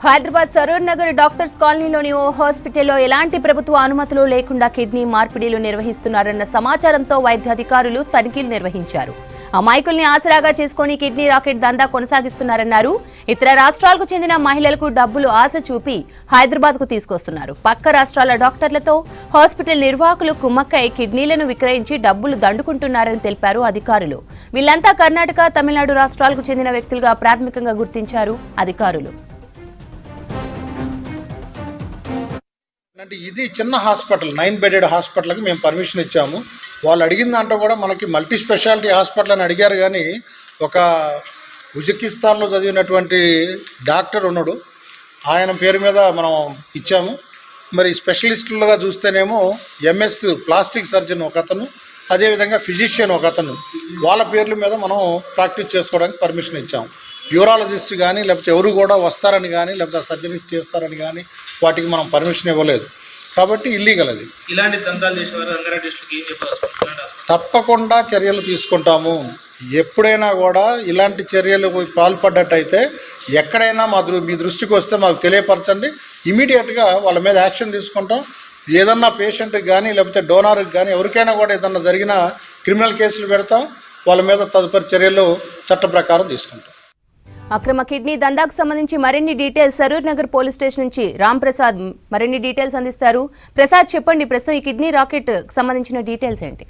Hyderabad Saroor Nagar doctors కాలనీలోని ఓ హాస్పిటల్లో ఎలాంటి ప్రభుత్వ అనుమతులు లేకుండా కిడ్నీ మార్పిడిలు నిర్వహిస్తున్నారన్న సమాచారంతో వైద్యాధికారులు తనిఖీలు నిర్వహించారు. అమాయకుల్ని ఆసరాగా చేసుకుని కిడ్నీ రాకెట్ దందా కొనసాగిస్తున్నారన్నారు. ఇతర రాష్ట్రాలకు చెందిన మహిళలకు డబ్బులు ఆశ చూపి హైదరాబాద్ కు తీసుకొస్తున్నారు. పక్క రాష్ట్రాల డాక్టర్లతో హాస్పిటల్ నిర్వాహకులు కుమ్మక్కై కిడ్నీలను విక్రయించి డబ్బులు దండుకుంటున్నారని తెలిపారు అధికారులు. వీళ్లంతా కర్ణాటక, తమిళనాడు రాష్ట్రాలకు చెందిన వ్యక్తులుగా ప్రాథమికంగా గుర్తించారు అధికారులు. అంటే ఇది చిన్న హాస్పిటల్, 9 బెడెడ్ హాస్పిటల్కి మేము పర్మిషన్ ఇచ్చాము. వాళ్ళు అడిగిన దాంట్లో కూడా మనకి మల్టీ స్పెషాలిటీ హాస్పిటల్ అని అడిగారు, కానీ ఒక ఉజ్బెకిస్తాన్లో చదివినటువంటి డాక్టర్ ఉన్నాడు, ఆయన పేరు మీద మనం ఇచ్చాము. మరి స్పెషలిస్టులుగా చూస్తేనేమో ఎంఎస్ ప్లాస్టిక్ సర్జన్ ఒక అతను, అదేవిధంగా ఫిజిషియన్ ఒక అతను, వాళ్ళ పేర్ల మీద మనం ప్రాక్టీస్ చేసుకోవడానికి పర్మిషన్ ఇచ్చాము. యూరాలజిస్ట్ కానీ లేకపోతే ఎవరు కూడా వస్తారని కానీ లేకపోతే సర్జరీస్ చేస్తారని కానీ వాటికి మనం పర్మిషన్ ఇవ్వలేదు. కాబట్టి ఇల్లీగల్ అది. ఇలాంటి దందాలు చేసేవారు రంగారెడ్డికి ఏం చెప్పారు? తప్పకుండా చర్యలు తీసుకుంటాము. ఎప్పుడైనా కూడా ఇలాంటి చర్యలు పాల్పడ్డట్టయితే ఎక్కడైనా మీ దృష్టికి వస్తే మాకు తెలియపరచండి. ఇమీడియట్గా వాళ్ళ మీద యాక్షన్ తీసుకుంటాం. ఏదన్నా పేషెంట్కి కానీ లేకపోతే డోనార్కి కానీ ఎవరికైనా కూడా ఏదన్నా జరిగిన క్రిమినల్ కేసులు పెడతాం. వాళ్ళ మీద తదుపరి చర్యలు చట్ట ప్రకారం తీసుకుంటాం. అక్రమ కిడ్నీ దందాకు సంబంధించి మరిన్ని details Saroor Nagar police station నుంచి రామ్ ప్రసాద్ మరిన్ని డీటెయిల్స్ అందిస్తారు. ప్రసాద్, చెప్పండి, ప్రస్తుతం ఈ కిడ్నీ రాకెట్ సంబంధించిన డీటెయిల్స్ ఏంటి?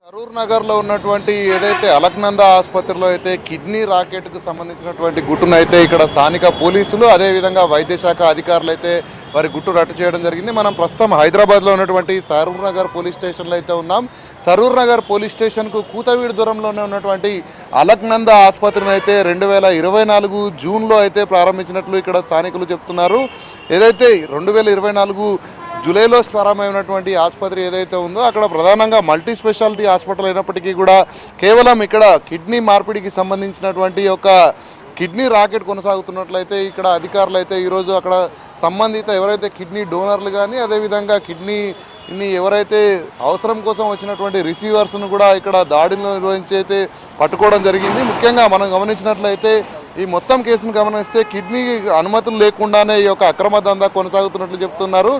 సరూర్ నగర్లో ఉన్నటువంటి ఏదైతే అలక్నంద ఆసుపత్రిలో అయితే కిడ్నీ రాకెట్కు సంబంధించినటువంటి గుట్టును అయితే ఇక్కడ స్థానిక పోలీసులు అదేవిధంగా వైద్య శాఖ అధికారులు అయితే వారి గుట్టు రట్టు చేయడం జరిగింది. మనం ప్రస్తుతం హైదరాబాద్లో ఉన్నటువంటి సరూర్ నగర్ పోలీస్ స్టేషన్లో అయితే ఉన్నాం. సరూర్ నగర్ పోలీస్ స్టేషన్కు కూతవీడు దూరంలోనే ఉన్నటువంటి అలక్నంద ఆసుపత్రిని అయితే 2024 జూన్లో అయితే ప్రారంభించినట్లు ఇక్కడ స్థానికులు చెప్తున్నారు. ఏదైతే 2024 జూలైలో ప్రారంభమైనటువంటి ఆసుపత్రి ఏదైతే ఉందో అక్కడ ప్రధానంగా మల్టీ స్పెషాలిటీ హాస్పిటల్ అయినప్పటికీ కూడా కేవలం ఇక్కడ కిడ్నీ మార్పిడికి సంబంధించినటువంటి ఒక కిడ్నీ రాకెట్ కొనసాగుతున్నట్లయితే ఇక్కడ అధికారులు అయితే ఈరోజు అక్కడ సంబంధిత ఎవరైతే కిడ్నీ డోనర్లు కానీ అదేవిధంగా కిడ్నీని ఎవరైతే అవసరం కోసం వచ్చినటువంటి రిసీవర్స్ను కూడా ఇక్కడ దాడిలో నిర్వహించి అయితే పట్టుకోవడం జరిగింది. ముఖ్యంగా మనం గమనించినట్లయితే ఈ మొత్తం కేసును గమనిస్తే కిడ్నీ అనుమతులు లేకుండానే ఈ యొక్క అక్రమ దందా కొనసాగుతున్నట్లు చెప్తున్నారు.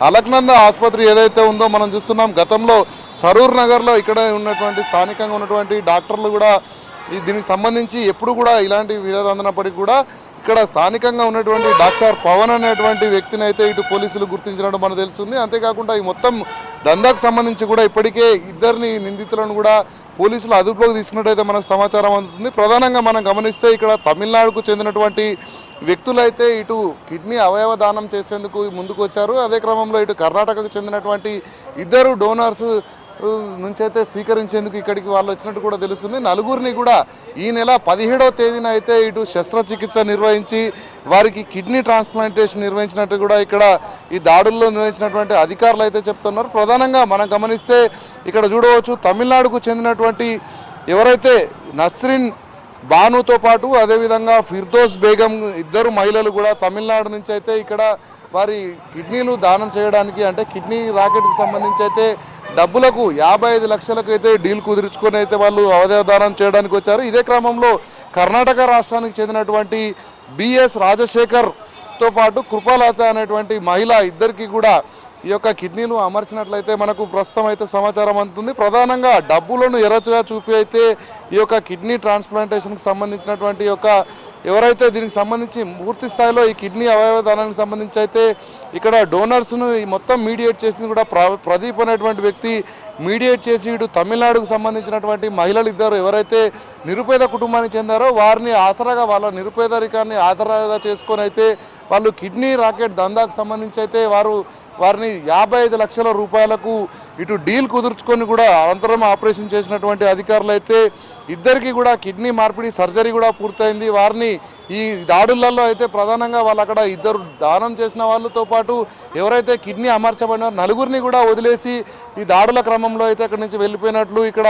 అలక్నంద ఆసుపత్రి ఏదైతే ఉందో మనం చూస్తున్నాం, గతంలో సరూర్ నగర్లో ఇక్కడ ఉన్నటువంటి స్థానికంగా ఉన్నటువంటి డాక్టర్లు కూడా దీనికి సంబంధించి ఎప్పుడు కూడా ఇలాంటి విరోధం అందినప్పటికీ కూడా ఇక్కడ స్థానికంగా ఉన్నటువంటి డాక్టర్ పవన్ అనేటువంటి వ్యక్తిని అయితే ఇటు పోలీసులు గుర్తించినట్టు మనకు తెలుస్తుంది. అంతేకాకుండా ఈ మొత్తం దందాకు సంబంధించి కూడా ఇప్పటికే ఇద్దరిని నిందితులను కూడా పోలీసులు అదుపులోకి తీసుకున్నట్టయితే మనకు సమాచారం అందుతుంది. ప్రధానంగా మనం గమనిస్తే ఇక్కడ తమిళనాడుకు చెందినటువంటి వ్యక్తులైతే ఇటు కిడ్నీ అవయవ దానం చేసేందుకు ముందుకు వచ్చారు. అదే క్రమంలో ఇటు కర్ణాటకకు చెందినటువంటి ఇద్దరు డోనర్స్ నుంచి అయితే స్వీకరించేందుకు ఇక్కడికి వాళ్ళు వచ్చినట్టు కూడా తెలుస్తుంది. నలుగురిని కూడా ఈ నెల 17వ తేదీన అయితే ఇటు శస్త్రచికిత్స నిర్వహించి వారికి కిడ్నీ ట్రాన్స్ప్లాంటేషన్ నిర్వహించినట్టు కూడా ఇక్కడ ఈ దాడుల్లో నిర్వహించినటువంటి అధికారులు అయితే చెప్తున్నారు. ప్రధానంగా మనం గమనిస్తే ఇక్కడ చూడవచ్చు, తమిళనాడుకు చెందినటువంటి ఎవరైతే నస్రిన్ బానుతో పాటు అదేవిధంగా ఫిర్దోస్ బేగం ఇద్దరు మహిళలు కూడా తమిళనాడు నుంచి అయితే ఇక్కడ వారి కిడ్నీలు దానం చేయడానికి అంటే కిడ్నీ రాకెట్కి సంబంధించి అయితే డబ్బులకు 55 లక్షలకు అయితే డీల్ కుదుర్చుకొని అయితే వాళ్ళు అవయవ దానం చేయడానికి వచ్చారు. ఇదే క్రమంలో కర్ణాటక రాష్ట్రానికి చెందినటువంటి బిఎస్ రాజశేఖర్తో పాటు కృపాలత అనేటువంటి మహిళ ఇద్దరికి కూడా ఈ యొక్క కిడ్నీలు అమర్చినట్లయితే మనకు ప్రస్తుతం అయితే సమాచారం అందుతుంది. ప్రధానంగా డబ్బులను ఎరచుగా చూపి అయితే ఈ యొక్క కిడ్నీ ట్రాన్స్ప్లాంటేషన్కి సంబంధించినటువంటి యొక్క ఎవరైతే దీనికి సంబంధించి పూర్తి స్థాయిలో ఈ కిడ్నీ అవయవ దానానికి సంబంధించి అయితే ఇక్కడ డోనర్స్ను ఈ మొత్తం మీడియేట్ చేసింది కూడా ప్రదీప్ అనేటువంటి వ్యక్తి మీడియేట్ చేసి ఇటు తమిళనాడుకు సంబంధించినటువంటి మహిళలు ఇద్దరు ఎవరైతే నిరుపేద కుటుంబానికి చెందారో వారిని ఆసరాగా వాళ్ళ నిరుపేదరికాన్ని ఆసరాగా చేసుకొని అయితే వాళ్ళు కిడ్నీ రాకెట్ దందాకు సంబంధించి అయితే వారిని 55 లక్షల రూపాయలకు ఇటు డీల్ కుదుర్చుకొని కూడా అనంతరం ఆపరేషన్ చేసినటువంటి అధికారులు అయితే ఇద్దరికి కూడా కిడ్నీ మార్పిడి సర్జరీ కూడా పూర్తయింది. వారిని ఈ దాడులలో అయితే ప్రధానంగా వాళ్ళు అక్కడ ఇద్దరు దానం చేసిన వాళ్ళతో పాటు ఎవరైతే కిడ్నీ అమర్చబడినారో నలుగురిని కూడా వదిలేసి ఈ దాడుల క్రమంలో అయితే అక్కడి నుంచి వెళ్ళిపోయినట్లు ఇక్కడ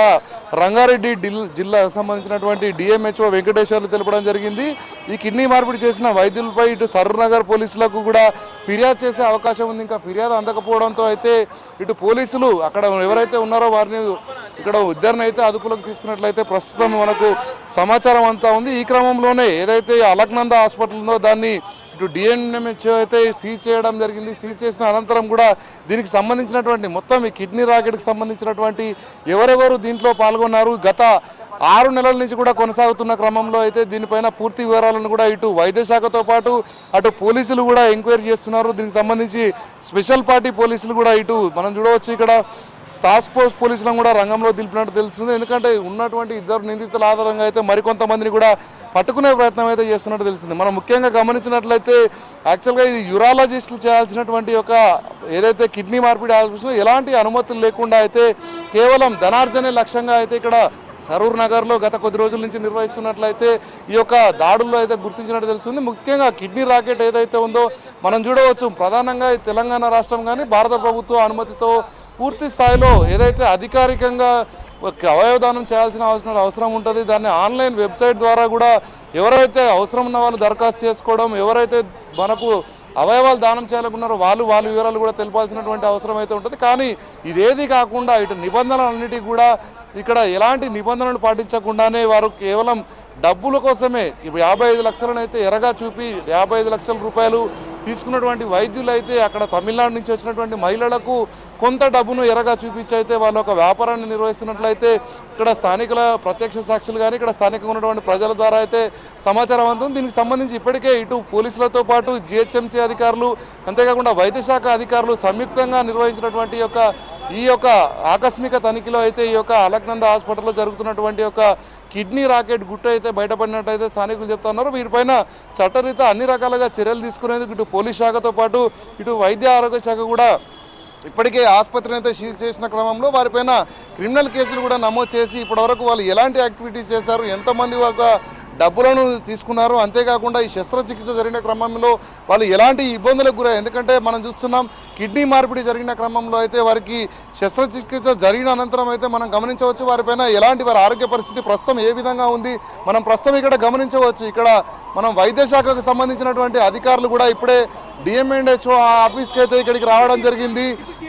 రంగారెడ్డి జిల్లాకు సంబంధించినటువంటి డిఎంహెచ్ఓ వెంకటేశ్వర్లు తెలపడం జరిగింది. ఈ కిడ్నీ మార్పిడి చేసిన వైద్యులపై ఇటు సరూర్ నగర్ పోలీసులకు కూడా ఫిర్యాదు చేసే అవకాశం ఉంది. ఇంకా ఫిర్యాదు అందకపోవడంతో అయితే ఇటు పోలీసులు అక్కడ ఎవరైతే ఉన్నారో వారిని ఇక్కడ ఇద్దరిని అయితే అదుపులోకి తీసుకున్నట్లయితే ప్రస్తుతం మనకు సమాచారం అంతా ఉంది. ఈ క్రమంలోనే ఏదైతే అలక్నంద హాస్పిటల్ ఉందో దాన్ని ఇటు డిఎన్ఎంహెచ్ఓ అయితే సీజ్ చేయడం జరిగింది. సీజ్ చేసిన అనంతరం కూడా దీనికి సంబంధించినటువంటి మొత్తం ఈ కిడ్నీ రాకెట్కి సంబంధించినటువంటి ఎవరెవరు దీంట్లో పాల్గొన్నారు, గత 6 నెలల నుంచి కూడా కొనసాగుతున్న క్రమంలో అయితే దీనిపైన పూర్తి వివరాలను కూడా ఇటు వైద్య శాఖతో పాటు అటు పోలీసులు కూడా ఎంక్వైరీ చేస్తున్నారు. దీనికి సంబంధించి స్పెషల్ పార్టీ పోలీసులు కూడా ఇటు మనం చూడవచ్చు ఇక్కడ టాస్క్ ఫోర్స్ పోలీసులను కూడా రంగంలో దింపినట్టు తెలుస్తుంది. ఎందుకంటే ఉన్నటువంటి ఇద్దరు నిందితుల ఆధారంగా అయితే మరికొంతమందిని కూడా పట్టుకునే ప్రయత్నం అయితే చేస్తున్నట్టు తెలిసింది. మనం ముఖ్యంగా గమనించినట్లయితే యాక్చువల్గా ఇది యూరాలజిస్టులు చేయాల్సినటువంటి ఒక ఏదైతే కిడ్నీ మార్పిడి ఆపరేషన్ ఎలాంటి అనుమతులు లేకుండా అయితే కేవలం ధనార్జనే లక్ష్యంగా అయితే ఇక్కడ సరూర్ నగర్లో గత కొద్ది రోజుల నుంచి నిర్వహిస్తున్నట్లయితే ఈ యొక్క దాడుల్లో అయితే గుర్తించినట్టు తెలుస్తుంది. ముఖ్యంగా కిడ్నీ రాకెట్ ఏదైతే ఉందో మనం చూడవచ్చు, ప్రధానంగా తెలంగాణ రాష్ట్రం కానీ భారత ప్రభుత్వ అనుమతితో పూర్తి స్థాయిలో ఏదైతే అధికారికంగా అవయవదానం చేయాల్సిన అవసరం ఉంటుంది. దాన్ని ఆన్లైన్ వెబ్సైట్ ద్వారా కూడా ఎవరైతే అవసరం ఉన్న వాళ్ళు దరఖాస్తు చేసుకోవడం, ఎవరైతే మనకు అవయవాలు దానం చేయాలనుకున్నారో వాళ్ళ వివరాలు కూడా తెలపాల్సినటువంటి అవసరం అయితే ఉంటుంది. కానీ ఇదేది కాకుండా ఇటు నిబంధనలన్నిటికీ కూడా ఇక్కడ ఎలాంటి నిబంధనలు పాటించకుండానే వారు కేవలం డబ్బుల కోసమే ఇప్పుడు 55 లక్షలను అయితే ఎరగా చూపి 55 లక్షల రూపాయలు తీసుకున్నటువంటి వైద్యులు అయితే అక్కడ తమిళనాడు నుంచి వచ్చినటువంటి మహిళలకు కొంత డబ్బును ఎరగా చూపించి అయితే వాళ్ళ ఒక వ్యాపారాన్ని నిర్వహిస్తున్నట్లయితే ఇక్కడ స్థానికుల ప్రత్యక్ష సాక్షులు కానీ ఇక్కడ స్థానికంగా ఉన్నటువంటి ప్రజల ద్వారా అయితే సమాచారం అందుతుంది. దీనికి సంబంధించి ఇప్పటికే ఇటు పోలీసులతో పాటు జిహెచ్ఎంసీ అధికారులు అంతేకాకుండా వైద్య శాఖ అధికారులు సంయుక్తంగా నిర్వహించినటువంటి ఈ యొక్క ఆకస్మిక తనిఖీలో అయితే ఈ యొక్క అలక్నంద హాస్పిటల్లో జరుగుతున్నటువంటి యొక్క కిడ్నీ రాకెట్ గుట్టు అయితే బయటపడినట్టయితే స్థానికులు చెప్తున్నారు. వీరిపైన చట్టరీత్యా అన్ని రకాలుగా చర్యలు తీసుకునేందుకు ఇటు పోలీస్ శాఖతో పాటు ఇటు వైద్య ఆరోగ్య శాఖ కూడా ఇప్పటికే ఆసుపత్రిని అయితే సీజ్ చేసిన క్రమంలో వారిపైన క్రిమినల్ కేసులు కూడా నమోదు చేసి ఇప్పటివరకు వాళ్ళు ఎలాంటి యాక్టివిటీస్ చేశారు, ఎంతమంది ఒక డబ్బులను తీసుకున్నారు, అంతేకాకుండా ఈ శస్త్రచికిత్స జరిగిన క్రమంలో వాళ్ళు ఎలాంటి ఇబ్బందులకు గురయ్యారు. ఎందుకంటే మనం చూస్తున్నాం కిడ్నీ మార్పిడి జరిగిన క్రమంలో అయితే వారికి శస్త్రచికిత్స జరిగిన అనంతరం అయితే మనం గమనించవచ్చు వారిపైన ఎలాంటి వారి ఆరోగ్య పరిస్థితి ప్రస్తుతం ఏ విధంగా ఉంది మనం ప్రస్తుతం ఇక్కడ గమనించవచ్చు. ఇక్కడ మనం వైద్య శాఖకు సంబంధించినటువంటి అధికారులు కూడా ఇప్పుడే డిఎంఎండ్హెచ్ఓ ఆఫీస్కి అయితే ఇక్కడికి రావడం జరిగింది.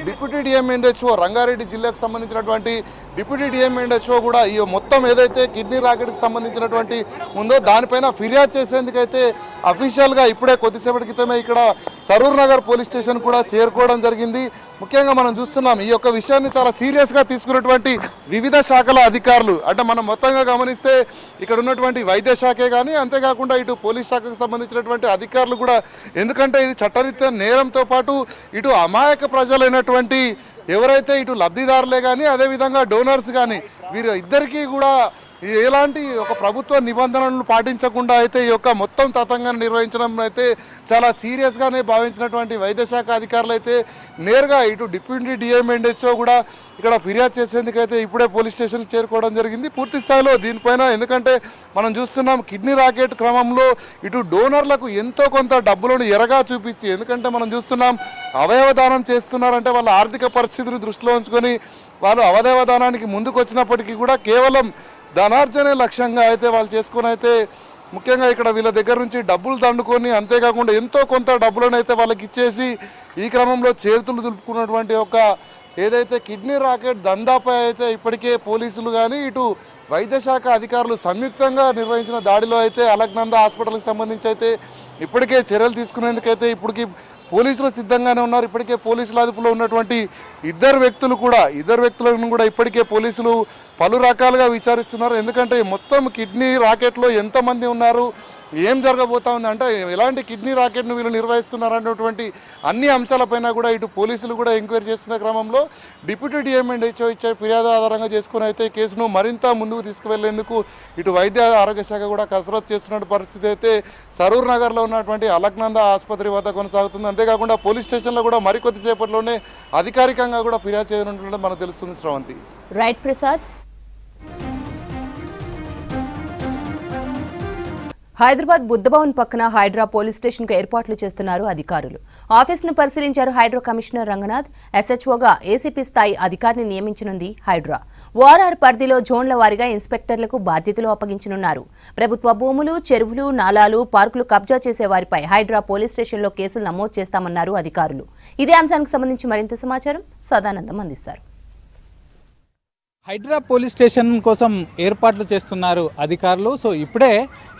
డిప్యూటీ డిఎంఎండ్హెచ్ఓ రంగారెడ్డి జిల్లాకు సంబంధించినటువంటి డిప్యూటీ డిఎంఎండ్హెచ్ఓ కూడా ఈ మొత్తం ఏదైతే కిడ్నీ రాకెట్కి సంబంధించినటువంటి ఉందో దానిపైన ఫిర్యాదు చేసేందుకైతే అఫీషియల్గా ఇప్పుడే కొద్దిసేపటి క్రితమే ఇక్కడ సరూర్ నగర్ పోలీస్ స్టేషన్ కూడా చేరుకోవడం జరిగింది. ముఖ్యంగా మనం చూస్తున్నాం ఈ యొక్క విషయాన్ని చాలా సీరియస్గా తీసుకున్నటువంటి వివిధ శాఖల అధికారులు, అంటే మనం మొత్తంగా గమనిస్తే ఇక్కడ ఉన్నటువంటి వైద్య శాఖే కానీ అంతేకాకుండా ఇటు పోలీస్ శాఖకు సంబంధించినటువంటి అధికారులు కూడా, ఎందుకంటే ఇది చట్టరీత్యా నేరంతో పాటు ఇటు అమాయక ప్రజలైనటువంటి ఎవరైతే ఇటు లబ్ధిదారులే కానీ అదేవిధంగా డోనర్స్ కానీ వీరు ఇద్దరికీ కూడా ఎలాంటి ఒక ప్రభుత్వ నిబంధనలను పాటించకుండా అయితే ఈ యొక్క మొత్తం తతంగాన్ని నిర్వహించడం అయితే చాలా సీరియస్గానే భావించినటువంటి వైద్య శాఖ అధికారులు అయితే నేరుగా ఇటు డిప్యూటీ డిఎంఎండ్హెచ్ఓ కూడా ఇక్కడ ఫిర్యాదు చేసేందుకైతే ఇప్పుడే పోలీస్ స్టేషన్కి చేరుకోవడం జరిగింది. పూర్తి స్థాయిలో దీనిపైన ఎందుకంటే మనం చూస్తున్నాం కిడ్నీ రాకెట్ క్రమంలో ఇటు డోనర్లకు ఎంతో కొంత డబ్బులను ఎరగా చూపించి, ఎందుకంటే మనం చూస్తున్నాం అవయవదానం చేస్తున్నారంటే వాళ్ళ ఆర్థిక పరిస్థితిని దృష్టిలో ఉంచుకొని వాళ్ళు అవయవదానానికి ముందుకు వచ్చినప్పటికీ కూడా కేవలం ధనార్జనే లక్ష్యంగా అయితే వాళ్ళు చేసుకొని అయితే ముఖ్యంగా ఇక్కడ వీళ్ళ దగ్గర నుంచి డబ్బులు దండుకొని అంతేకాకుండా ఎంతో కొంత డబ్బులను అయితే వాళ్ళకి ఇచ్చేసి ఈ క్రమంలో చేతులు దులుపుకున్నటువంటి ఒక ఏదైతే కిడ్నీ రాకెట్ దందాపై అయితే ఇప్పటికే పోలీసులు కానీ ఇటు వైద్య శాఖ అధికారులు సంయుక్తంగా నిర్వహించిన దాడిలో అయితే అలక్నంద హాస్పిటల్కి సంబంధించి అయితే ఇప్పటికే చర్యలు తీసుకునేందుకైతే ఇప్పటికీ పోలీసులు సిద్ధంగానే ఉన్నారు. ఇప్పటికే పోలీసుల అదుపులో ఉన్నటువంటి ఇద్దరు వ్యక్తులను కూడా ఇప్పటికే పోలీసులు పలు రకాలుగా విచారిస్తున్నారు. ఎందుకంటే మొత్తం కిడ్నీ రాకెట్లో ఎంతమంది ఉన్నారు, ఏం జరగబోతా ఉంది, అంటే ఎలాంటి కిడ్నీ రాకెట్ను వీళ్ళు నిర్వహిస్తున్నారు అన్నటువంటి అన్ని అంశాలపైన కూడా ఇటు పోలీసులు కూడా ఎంక్వైరీ చేస్తున్న క్రమంలో డిప్యూటీ డిఎంఎండ్హెచ్ఓ ఇచ్చే ఫిర్యాదు ఆధారంగా చేసుకుని అయితే కేసును మరింత ముందుకు తీసుకువెళ్లేందుకు ఇటు వైద్య ఆరోగ్య శాఖ కూడా కసరత్తు చేస్తున్న పరిస్థితి అయితే సరూర్ నగర్లో ఉన్నటువంటి అలక్నంద ఆసుపత్రి వద్ద కొనసాగుతుంది. అంతేకాకుండా పోలీస్ స్టేషన్లో కూడా మరికొద్దిసేపట్లోనే అధికారికంగా కూడా ఫిర్యాదు చేయనున్నట్టు మనకు తెలుస్తుంది. శ్రవంతి. రైట్ ప్రసాద్. హైదరాబాద్ బుద్ధభవన్ పక్కన హైడ్రా పోలీస్ స్టేషన్ కు ఏర్పాట్లు చేస్తున్నారు అధికారులు. ఆఫీసును పరిశీలించారు హైడ్రా కమిషనర్ రంగనాథ్. ఎస్హెచ్ఓగా ఏసీపీ స్థాయి అధికారిని నియమించనుంది హైడ్రా. ఓఆర్ఆర్ పరిధిలో జోన్ల వారీగా ఇన్స్పెక్టర్లకు బాధ్యతలు అప్పగించనున్నారు. ప్రభుత్వ భూములు, చెరువులు, నాలాలు, పార్కులు కబ్జా చేసే వారిపై హైడ్రా పోలీస్ స్టేషన్లో కేసులు నమోదు చేస్తామన్నారు అధికారులు. ఇదే అంశానికి సంబంధించి మరింత సమాచారం సదానందం అందిస్తారు. హైడ్రా పోలీస్ స్టేషన్ కోసం ఏర్పాట్లు చేస్తున్నారు అధికారులు. సో ఇప్పుడే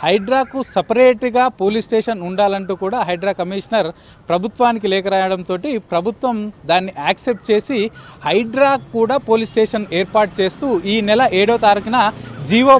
హైడ్రాకు సపరేట్గా పోలీస్ స్టేషన్ ఉండాలంటూ కూడా హైడ్రా కమిషనర్ ప్రభుత్వానికి లేఖ రాయడంతో ప్రభుత్వం దాన్ని యాక్సెప్ట్ చేసి హైడ్రా కూడా పోలీస్ స్టేషన్ ఏర్పాటు చేస్తూ ఈ నెల 7వ తారీఖున జీవో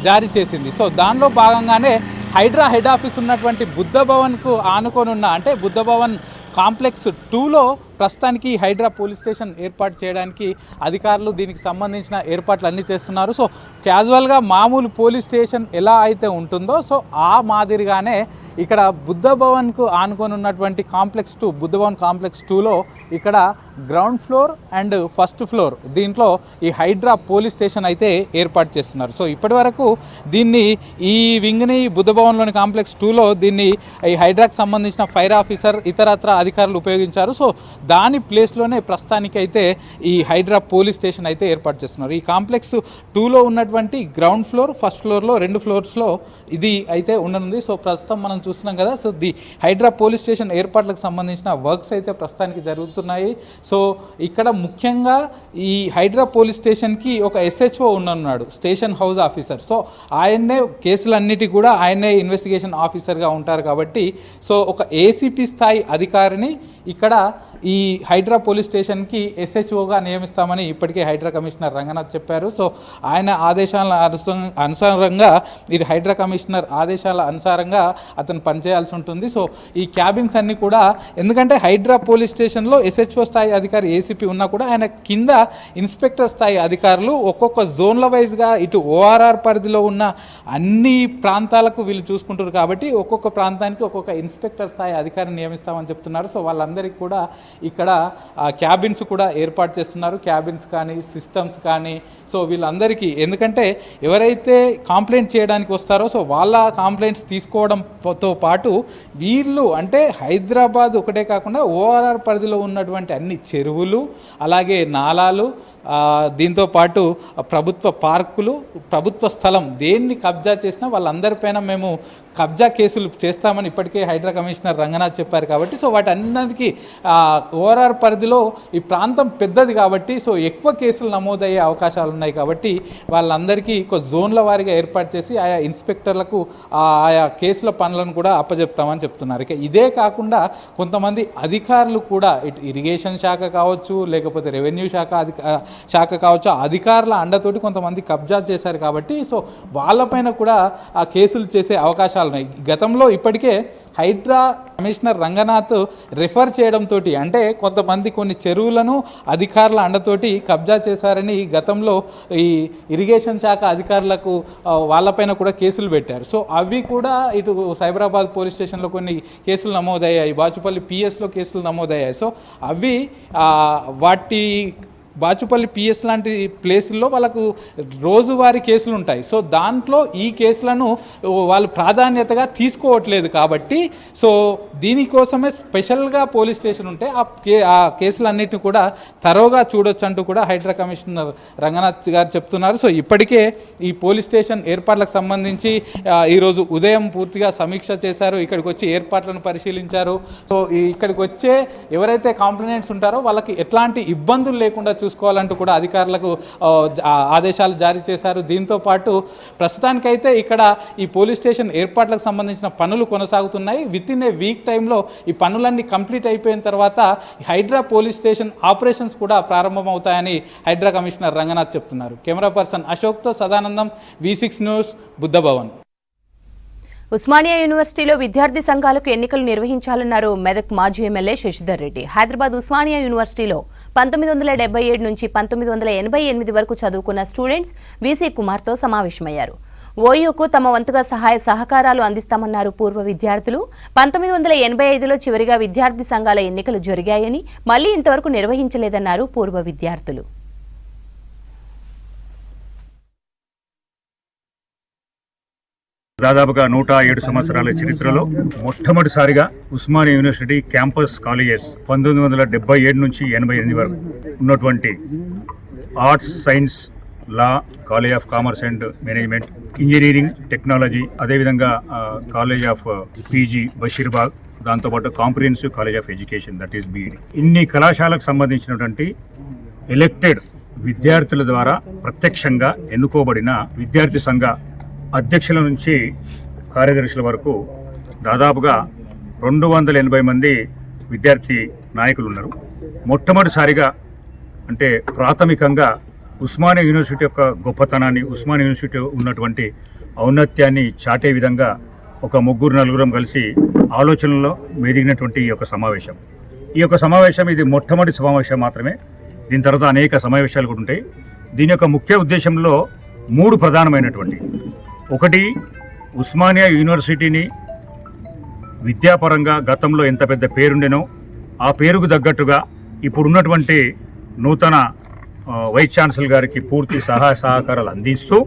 జారీ చేసింది. సో దానిలో భాగంగానే హైడ్రా హెడ్ ఆఫీస్ ఉన్నటువంటి బుద్ధ భవన్కు ఆనుకొనున్న అంటే బుద్ధ భవన్ కాంప్లెక్స్ 2లో ప్రస్తుతానికి హైడ్రా పోలీస్ స్టేషన్ ఏర్పాటు చేయడానికి అధికారులు దీనికి సంబంధించిన ఏర్పాట్లు అన్నీ చేస్తున్నారు. సో క్యాజువల్గా మామూలు పోలీస్ స్టేషన్ ఎలా అయితే ఉంటుందో సో ఆ మాదిరిగానే ఇక్కడ బుద్ధ భవన్కు ఆనుకొని ఉన్నటువంటి కాంప్లెక్స్ 2 బుద్ధ భవన్ కాంప్లెక్స్ 2లో ఇక్కడ ground floor and first floor దీంట్లో ఈ హైడ్రా పోలీస్ స్టేషన్ అయితే ఏర్పాటు చేస్తున్నారు. సో ఇప్పటి వరకు దీన్ని ఈ వింగ్ని బుద్ధ భవన్లోని కాంప్లెక్స్ 2లో దీన్ని ఈ హైడ్రాకి సంబంధించిన ఫైర్ ఆఫీసర్ ఇతరత్ర అధికారులు ఉపయోగించారు. సో దాని ప్లేస్లోనే ప్రస్తుతానికి అయితే ఈ హైడ్రా పోలీస్ స్టేషన్ అయితే ఏర్పాటు చేస్తున్నారు. ఈ కాంప్లెక్స్ 2లో ఉన్నటువంటి గ్రౌండ్ ఫ్లోర్ ఫస్ట్ ఫ్లోర్లో 2 ఫ్లోర్స్లో ఇది అయితే ఉండనుంది. సో ప్రస్తుతం మనం చూస్తున్నాం కదా. So the Hydraa police station ఏర్పాట్లకు సంబంధించిన వర్క్స్ అయితే ప్రస్తుతానికి జరుగుతున్నాయి. సో ఇక్కడ ముఖ్యంగా ఈ హైడ్రా పోలీస్ స్టేషన్కి ఒక SHO ఉన్నాడు, స్టేషన్ హౌస్ ఆఫీసర్. సో ఆయన్నే కేసులన్నిటి కూడా ఆయన్నే ఇన్వెస్టిగేషన్ ఆఫీసర్గా ఉంటారు కాబట్టి సో ఒక ACP స్థాయి అధికారిని ఇక్కడ ఈ హైడ్రా పోలీస్ స్టేషన్కి SHOగా నియమిస్తామని ఇప్పటికే హైడ్రా కమిషనర్ రంగనాథ్ చెప్పారు. సో ఆయన ఆదేశాల అనుసారంగా ఇది హైడ్రా కమిషనర్ ఆదేశాల అనుసారంగా అతను పనిచేయాల్సి ఉంటుంది. సో ఈ క్యాబిన్స్ అన్నీ కూడా ఎందుకంటే హైడ్రా పోలీస్ స్టేషన్లో SHO స్థాయి అధికారి ACP ఉన్నా కూడా ఆయన కింద ఇన్స్పెక్టర్ స్థాయి అధికారులు ఒక్కొక్క జోన్ల వైజ్గా ఇటు ORR పరిధిలో ఉన్న అన్ని ప్రాంతాలకు వీళ్ళు చూసుకుంటారు కాబట్టి ఒక్కొక్క ప్రాంతానికి ఒక్కొక్క ఇన్స్పెక్టర్ స్థాయి అధికారిని నియమిస్తామని చెప్తున్నారు. సో వాళ్ళందరికీ కూడా ఇక్కడ క్యాబిన్స్ కూడా ఏర్పాటు చేస్తున్నారు. క్యాబిన్స్ కానీ సిస్టమ్స్ కానీ సో వీళ్ళందరికీ ఎందుకంటే ఎవరైతే కంప్లైంట్ చేయడానికి వస్తారో సో వాళ్ళ కంప్లైంట్స్ తీసుకోవడంతో పాటు వీళ్ళు అంటే హైదరాబాద్ ఒకటే కాకుండా ORR పరిధిలో ఉన్నటువంటి అన్ని చెరువులు అలాగే నాలాలు దీంతోపాటు ప్రభుత్వ పార్కులు ప్రభుత్వ స్థలం దేన్ని కబ్జా చేసినా వాళ్ళందరిపైన మేము కబ్జా కేసులు చేస్తామని ఇప్పటికే హైడ్రా కమిషనర్ రంగనాథ్ చెప్పారు కాబట్టి సో వాటన్నిటికీ ORR పరిధిలో ఈ ప్రాంతం పెద్దది కాబట్టి సో ఎక్కువ కేసులు నమోదయ్యే అవకాశాలు ఉన్నాయి కాబట్టి వాళ్ళందరికీ ఒక జోన్ల వారీగా ఏర్పాటు చేసి ఆయా ఇన్స్పెక్టర్లకు ఆయా కేసుల పనులను కూడా అప్పచెప్తామని చెప్తున్నారు. ఇక ఇదే కాకుండా కొంతమంది అధికారులు కూడా ఇటు ఇరిగేషన్ శాఖ కావచ్చు లేకపోతే రెవెన్యూ శాఖ కావచ్చు అధికారుల అండతోటి కొంతమంది కబ్జా చేశారు కాబట్టి సో వాళ్ళపైన కూడా ఆ కేసులు చేసే అవకాశాలు ఉన్నాయి. గతంలో ఇప్పటికే హైడ్రా కమిషనర్ రంగనాథ్ రిఫర్ చేయడంతో అంటే కొంతమంది కొన్ని చెరువులను అధికారుల అండతోటి కబ్జా చేశారని గతంలో ఈ ఇరిగేషన్ శాఖ అధికారులకు వాళ్ళపైన కూడా కేసులు పెట్టారు. సో అవి కూడా ఇటు సైబరాబాద్ పోలీస్ స్టేషన్లో కొన్ని కేసులు నమోదయ్యాయి, బాచుపల్లి PS లో కేసులు నమోదయ్యాయి. సో అవి వాటి బాచుపల్లి PS లాంటి ప్లేసుల్లో వాళ్ళకు రోజువారీ కేసులు ఉంటాయి. సో దాంట్లో ఈ కేసులను వాళ్ళు ప్రాధాన్యతగా తీసుకోవట్లేదు కాబట్టి సో దీనికోసమే స్పెషల్గా పోలీస్ స్టేషన్ ఉంటే ఆ కేసులన్నిటిని కూడా తరోగా చూడొచ్చు అంటూ కూడా హైడ్రా కమిషనర్ రంగనాథ్ గారు చెప్తున్నారు. సో ఇప్పటికే ఈ పోలీస్ స్టేషన్ ఏర్పాట్లకు సంబంధించి ఈరోజు ఉదయం పూర్తిగా సమీక్ష చేశారు. ఇక్కడికి వచ్చి ఏర్పాట్లను పరిశీలించారు. సో ఇక్కడికి వచ్చే ఎవరైతే కాంప్లైంట్స్ ఉంటారో వాళ్ళకి ఎట్లాంటి ఇబ్బందులు లేకుండా చూసుకోవాలంటూ కూడా అధికారులకు ఆదేశాలు జారీ చేశారు. దీంతో పాటు ప్రస్తుతానికైతే ఇక్కడ ఈ పోలీస్ స్టేషన్ ఏర్పాట్లకు సంబంధించిన పనులు కొనసాగుతున్నాయి. విత్ ఇన్ ఏ వీక్ టైంలో ఈ పనులన్నీ కంప్లీట్ అయిపోయిన తర్వాత హైడ్రా పోలీస్ స్టేషన్ ఆపరేషన్స్ కూడా ప్రారంభమవుతాయని హైడ్రా కమిషనర్ రంగనాథ్ చెప్తున్నారు. కెమెరా పర్సన్ అశోక్తో సదానందం, V6 న్యూస్, బుద్ధ భవన్. ఉస్మానియా యూనివర్సిటీలో విద్యార్థి సంఘాలకు ఎన్నికలు నిర్వహించాలన్నారు మెదక్ మాజీ ఎమ్మెల్యే శశిధర్ రెడ్డి. హైదరాబాద్ ఉస్మానియా యూనివర్సిటీలో 1977 నుంచి 1988 వరకు చదువుకున్న స్టూడెంట్స్ VC కుమార్తో సమావేశమయ్యారు. ఓయూకు తమ వంతుగా సహాయ సహకారాలు అందిస్తామన్నారు పూర్వ విద్యార్థులు. 1985లో చివరిగా విద్యార్థి సంఘాల ఎన్నికలు జరిగాయని మళ్లీ ఇంతవరకు నిర్వహించలేదన్నారు పూర్వ విద్యార్థులు. దాదాపుగా 107 సంవత్సరాల చరిత్రలో మొట్టమొదటిసారిగా ఉస్మానియా యూనివర్సిటీ క్యాంపస్ కాలేజెస్ 1977 నుంచి 88 వరకు ఉన్నటువంటి arts, science, law, college of commerce and management, engineering, technology, అదేవిధంగా కాలేజ్ ఆఫ్ PG బషీర్బాగ్, దాంతోపాటు comprehensive college of education that is BEd. ఇన్ని కళాశాలకు సంబంధించినటువంటి ఎలక్టెడ్ విద్యార్థుల ద్వారా ప్రత్యక్షంగా ఎన్నుకోబడిన విద్యార్థి సంఘ అధ్యక్షుల నుంచి కార్యదర్శుల వరకు దాదాపుగా 280 మంది విద్యార్థి నాయకులు ఉన్నారు. మొట్టమొదటిసారిగా అంటే ప్రాథమికంగా ఉస్మానియా యూనివర్సిటీ యొక్క గొప్పతనాన్ని, ఉస్మానియా యూనివర్సిటీ ఉన్నటువంటి ఔన్నత్యాన్ని చాటే విధంగా ఒక 3-4 కలిసి ఆలోచనలో మెదిగినటువంటి ఈ యొక్క సమావేశం ఇది మొట్టమొదటి సమావేశం మాత్రమే. దీని తర్వాత అనేక సమావేశాలు కూడా ఉంటాయి. దీని యొక్క ముఖ్య ఉద్దేశంలో 3 ప్రధానమైనటువంటి, ఒకటి ఉస్మానియా యూనివర్సిటీని విద్యాపరంగా గతంలో ఎంత పెద్ద పేరుండెనో ఆ పేరుకు తగ్గట్టుగా ఇప్పుడున్నటువంటి నూతన వైస్ ఛాన్సలర్ గారికి పూర్తి సహాయ సహకారాలు అందిస్తూ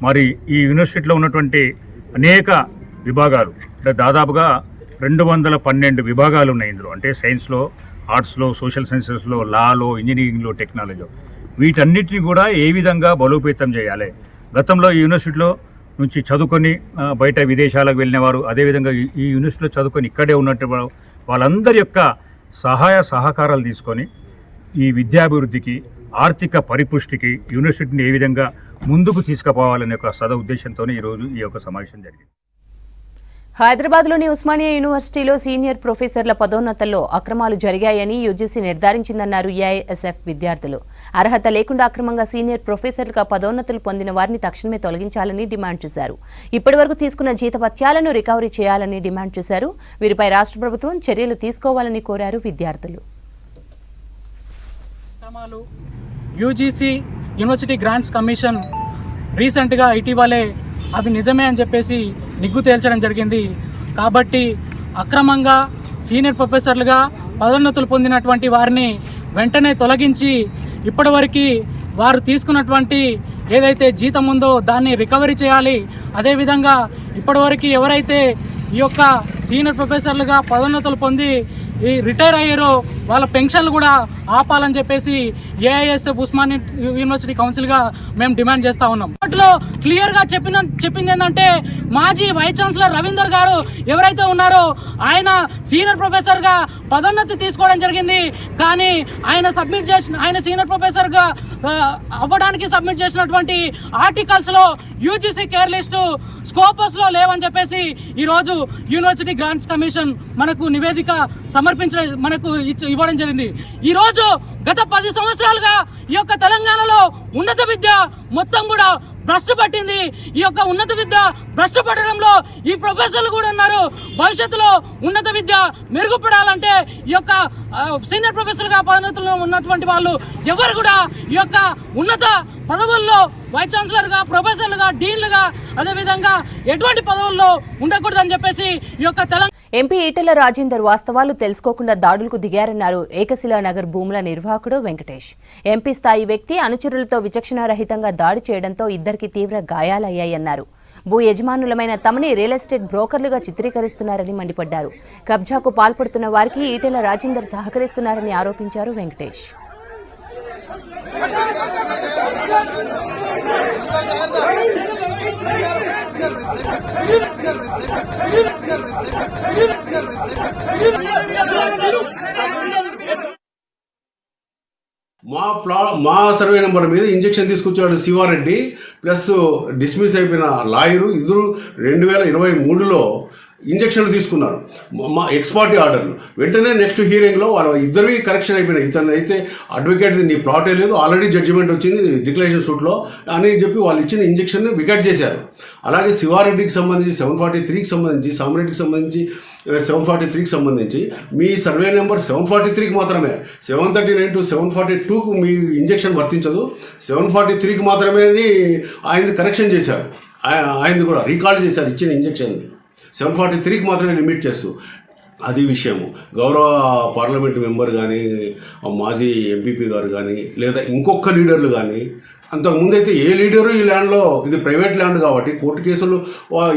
మరి ఈ యూనివర్సిటీలో ఉన్నటువంటి అనేక విభాగాలు అంటే దాదాపుగా 212 విభాగాలు ఉన్నాయి ఇందులో. అంటే సైన్స్లో, ఆర్ట్స్లో, సోషల్ సైన్సెస్లో, లాలో, ఇంజనీరింగ్లో, టెక్నాలజీలో, వీటన్నిటిని కూడా ఏ విధంగా బలోపేతం చేయాలి. గతంలో ఈ యూనివర్సిటీలో నుంచి చదువుకొని బయట విదేశాలకు వెళ్ళిన వారు, అదేవిధంగా ఈ యూనివర్సిటీలో చదువుకొని ఇక్కడే ఉన్నట్టు వాళ్ళందరి యొక్క సహాయ సహకారాలు తీసుకొని ఈ విద్యాభివృద్ధికి, ఆర్థిక పరిపుష్టికి యూనివర్సిటీని ఏ విధంగా ముందుకు తీసుకుపోవాలనే ఒక ఉద్దేశంతోనే ఈరోజు ఈ యొక్క సమావేశం జరిగింది. హైదరాబాద్లోని ఉస్మానియా యూనివర్సిటీలో సీనియర్ ప్రొఫెసర్ల పదోన్నతుల్లో అక్రమాలు జరిగాయని యూజీసీ నిర్ధారించిందన్నారు ఏఐఎస్ఎఫ్ విద్యార్థులు. అర్హత లేకుండా అక్రమంగా సీనియర్ ప్రొఫెసర్లుగా పదోన్నతులు పొందిన వారిని తక్షణమే తొలగించాలని డిమాండ్ చేశారు. ఇప్పటివరకు తీసుకున్న జీతభత్యాలను రికవరీ చేయాలని డిమాండ్ చేశారు. వీరిపై రాష్ట్ర ప్రభుత్వం చర్యలు తీసుకోవాలని కోరారు విద్యార్థులు. యూజీసీ యూనివర్సిటీ గ్రాంట్స్ కమిషన్ రీసెంట్గా ఇటీవలే అది నిజమే అని చెప్పేసి నిగ్గు తేల్చడం జరిగింది. కాబట్టి అక్రమంగా సీనియర్ ప్రొఫెసర్లుగా పదోన్నతులు పొందినటువంటి వారిని వెంటనే తొలగించి ఇప్పటివరకు వారు తీసుకున్నటువంటి ఏదైతే జీతం ఉందో దాన్ని రికవరీ చేయాలి. అదేవిధంగా ఇప్పటివరకు ఎవరైతే ఈ యొక్క సీనియర్ ప్రొఫెసర్లుగా పదోన్నతులు పొంది ఈ రిటైర్ అయ్యారో వాళ్ళ పెన్షన్లు కూడా ఆపాలని చెప్పేసి ఏఐఎస్ఎఫ్ ఉస్మానియా యూనివర్సిటీ కౌన్సిల్గా మేము డిమాండ్ చేస్తూ ఉన్నాం. వాటిలో క్లియర్గా చెప్పింది ఏంటంటే మాజీ వైస్ ఛాన్సలర్ రవీందర్ గారు ఎవరైతే ఉన్నారో ఆయన సీనియర్ ప్రొఫెసర్గా పదోన్నతి తీసుకోవడం జరిగింది. కానీ ఆయన సీనియర్ ప్రొఫెసర్గా అవ్వడానికి సబ్మిట్ చేసినటువంటి ఆర్టికల్స్లో యూజీసీ కేర్ లిస్టు స్కోపస్లో లేవని చెప్పేసి ఈరోజు యూనివర్సిటీ గ్రాంట్స్ కమిషన్ మనకు నివేదిక మనకు ఇవ్వడం జరిగింది. ఈరోజు గత 10 సంవత్సరాలుగా ఈ యొక్క తెలంగాణలో ఉన్నత విద్య మొత్తం కూడా భ్రష్టు పట్టింది. ఈ యొక్క ఉన్నత విద్య భ్రష్టు పట్టడంలో ఈ ప్రొఫెసర్లు కూడా ఉన్నారు. భవిష్యత్తులో ఉన్నత విద్య మెరుగుపడాలంటే ఈ యొక్క సీనియర్ ప్రొఫెసర్గా పదోన్నతుల్లో ఉన్నటువంటి వాళ్ళు ఎవరు కూడా ఈ యొక్క ఉన్నత పదవుల్లో వైస్ ఛాన్సలర్గా, ప్రొఫెసర్లుగా, డీన్లుగా, అదేవిధంగా ఎటువంటి పదవుల్లో ఉండకూడదని చెప్పేసి ఈ యొక్క తెలంగాణ ఎంపీ ఈటెల రాజేందర్ వాస్తవాలు తెలుసుకోకుండా దాడులకు దిగారన్నారు ఏకశిలానగర్ భూముల నిర్వాహకుడు వెంకటేష్. ఎంపీ స్థాయి వ్యక్తి అనుచరులతో విచక్షణారహితంగా దాడి చేయడంతో ఇద్దరికి తీవ్ర గాయాలయ్యాయన్నారు. భూ యజమానులమైన తమని రియల్ ఎస్టేట్ బ్రోకర్లుగా చిత్రీకరిస్తున్నారని మండిపడ్డారు. కబ్జాకు పాల్పడుతున్న వారికి ఈటెల రాజేందర్ సహకరిస్తున్నారని ఆరోపించారు వెంకటేష్. మా సర్వే నెంబర్ మీద ఇంజెక్షన్ తీసుకొచ్చాడు శివారెడ్డి ప్లస్ డిస్మిస్ అయిపోయిన లాయరు. ఇద్దరు 2023లో ఇంజక్షన్లు తీసుకున్నారు, మా ఎక్స్పార్టీ ఆర్డర్లు. వెంటనే నెక్స్ట్ హియరింగ్లో వాళ్ళ ఇద్దరివి కరెక్షన్ అయిపోయినాయి. ఇతను అయితే అడ్వకేట్ నీ ప్లాటే లేదు, ఆల్రెడీ జడ్జిమెంట్ వచ్చింది డిక్లరేషన్ సూట్లో అని చెప్పి వాళ్ళు ఇచ్చిన ఇంజక్షన్ వికెట్ చేశారు. అలాగే శివారెడ్డికి సంబంధించి 743కి సంబంధించి, సామరెడ్డికి సంబంధించి 743కి సంబంధించి మీ సర్వే నెంబర్ 743కి మాత్రమే, 739 to 742కు మీ ఇంజక్షన్ వర్తించదు. 743కి మాత్రమే ఆయనది కరెక్షన్ చేశారు, ఆయనది కూడా రీకాల్ చేశారు ఇచ్చిన ఇంజక్షన్ని. 743కి మాత్రమే లిమిట్ చేస్తూ అది విషయము. గౌరవ పార్లమెంటు మెంబర్ కానీ, మాజీ ఎంపీపీ గారు కానీ, లేదా ఇంకొక లీడర్లు కానీ, అంతకుముందైతే ఏ లీడరు ఈ ల్యాండ్లో, ఇది ప్రైవేట్ ల్యాండ్ కాబట్టి కోర్టు కేసులు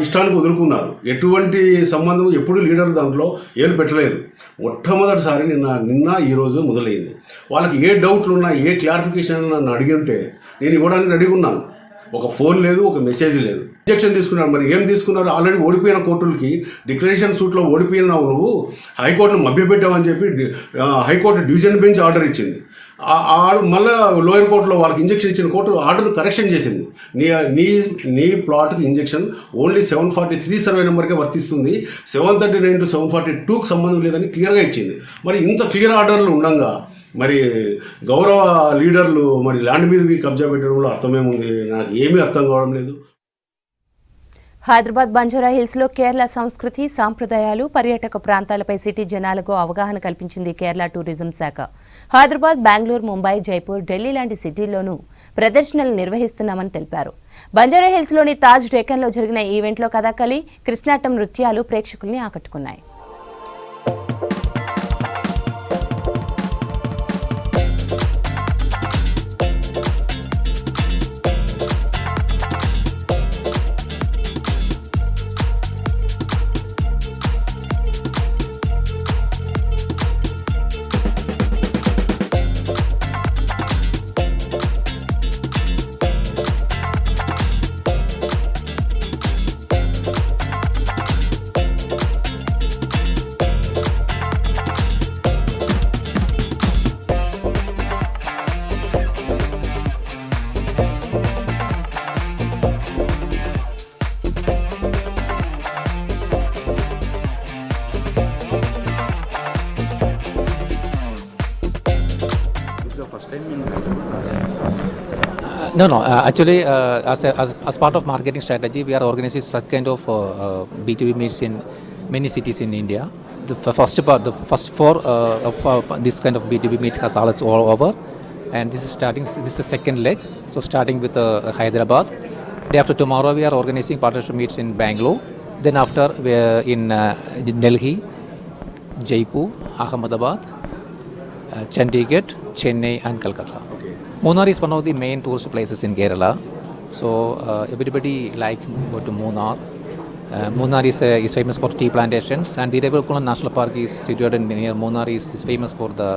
ఇష్టానికి వదులుకున్నారు. ఎటువంటి సంబంధం ఎప్పుడు లీడర్ దాంట్లో ఏలు పెట్టలేదు. మొట్టమొదటిసారి నిన్న ఈరోజు మొదలైంది. వాళ్ళకి ఏ డౌట్లు ఉన్నా, ఏ క్లారిఫికేషన్ నన్ను అడిగి ఉంటే నేను ఇవ్వడానికి రెడీగా ఉన్నాను. ఒక ఫోన్ లేదు, ఒక మెసేజ్ లేదు. ఇంజక్షన్ తీసుకున్నారు, మరి ఏం తీసుకున్నారు? ఆల్రెడీ ఓడిపోయిన కోర్టులకి డిక్లరేషన్ సూట్లో ఓడిపోయినావు నువ్వు, హైకోర్టును మభ్యపెట్టావని చెప్పి హైకోర్టు డివిజన్ బెంచ్ ఆర్డర్ ఇచ్చింది. ఆడు మళ్ళీ లోయర్ కోర్టులో వాళ్ళకి ఇంజెక్షన్ ఇచ్చిన కోర్టు ఆర్డర్ కరెక్షన్ చేసింది. నీ ప్లాట్కి ఇంజెక్షన్ ఓన్లీ 743 సర్వే నెంబర్కే వర్తిస్తుంది, 739 to 742కి సంబంధం లేదని క్లియర్గా ఇచ్చింది. మరి ఇంత క్లియర్ ఆర్డర్లు ఉండగా మరి గౌరవ లీడర్లు మరి ల్యాండ్ మీద కబ్జా పెట్టడంలో అర్థమేముంది? నాకు ఏమీ అర్థం కావడం లేదు. హైదరాబాద్ బంజారా హిల్స్లో కేరళ సంస్కృతి సాంప్రదాయాలు పర్యాటక ప్రాంతాలపై సిటీ జనాలకు అవగాహన కల్పించింది కేరళ టూరిజం శాఖ. హైదరాబాద్, బెంగళూరు, ముంబై, జైపూర్, ఢిల్లీ లాంటి సిటీల్లోనూ ప్రదర్శనలు నిర్వహిస్తున్నామని తెలిపారు. బంజారా హిల్స్లోని తాజ్ డెక్కన్లో జరిగిన ఈవెంట్లో కథాకళి, కృష్ణాటం నృత్యాలు ప్రేక్షకుల్ని ఆకట్టుకున్నాయి. No. Actually, as part of marketing strategy, we are organizing such kind of B2B meets in many cities in India. The first four of this kind of B2B meet has all over, and this is starting. This is the second leg. So starting with Hyderabad. Day after tomorrow, we are organizing partnership meets in Bangalore. Then after, we are in Delhi, Jaipur, Ahmedabad, Chandigarh, Chennai, and Calcutta. Munnar is one of the main tourist places in Kerala, so everybody like go to Munnar. Munnar is famous for tea plantations, and the Devarakonda National Park is situated near Munnar. Is famous for the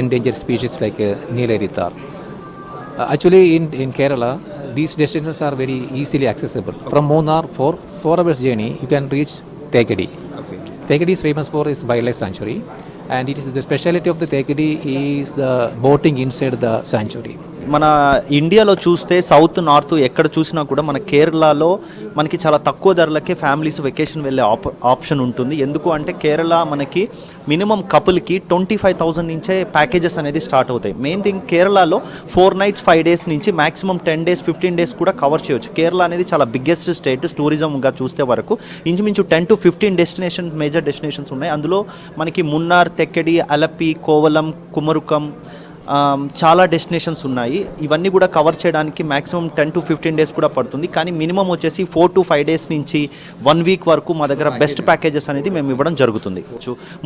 endangered species like Neelaritar. Actually, in Kerala, these destinations are very easily accessible. From Munnar, for 4 hours journey, you can reach Thekadi. Thekadi is famous for its wildlife sanctuary. And it is the speciality of the Thekadi is the boating inside the sanctuary. మన ఇండియాలో చూస్తే south north ఎక్కడ చూసినా కూడా మన కేరళలో మనకి చాలా తక్కువ ధరలకే ఫ్యామిలీస్ వెకేషన్ వెళ్ళే ఆప్షన్ ఉంటుంది. ఎందుకు అంటే కేరళ మనకి మినిమం కపుల్కి 25,000 నుంచే ప్యాకేజెస్ అనేది స్టార్ట్ అవుతాయి. మెయిన్ థింగ్ కేరళలో 4 nights 5 days నుంచి మ్యాక్సిమం 10 days 15 days కూడా కవర్ చేయొచ్చు. కేరళ అనేది చాలా బిగ్గెస్ట్ స్టేట్ టూరిజంగా చూస్తే వరకు ఇంచుమించు 10 to 15 మేజర్ డెస్టినేషన్స్ ఉన్నాయి. అందులో మనకి మున్నార్, తెక్కడి, అలపి, కోవలం, కుమరుకం చాలా డెస్టినేషన్స్ ఉన్నాయి. ఇవన్నీ కూడా కవర్ చేయడానికి మ్యాక్సిమం 10 to 15 days కూడా పడుతుంది. కానీ మినిమం వచ్చేసి 4 to 5 days నుంచి 1 week వరకు మా దగ్గర బెస్ట్ ప్యాకేజెస్ అనేది మేము ఇవ్వడం జరుగుతుంది.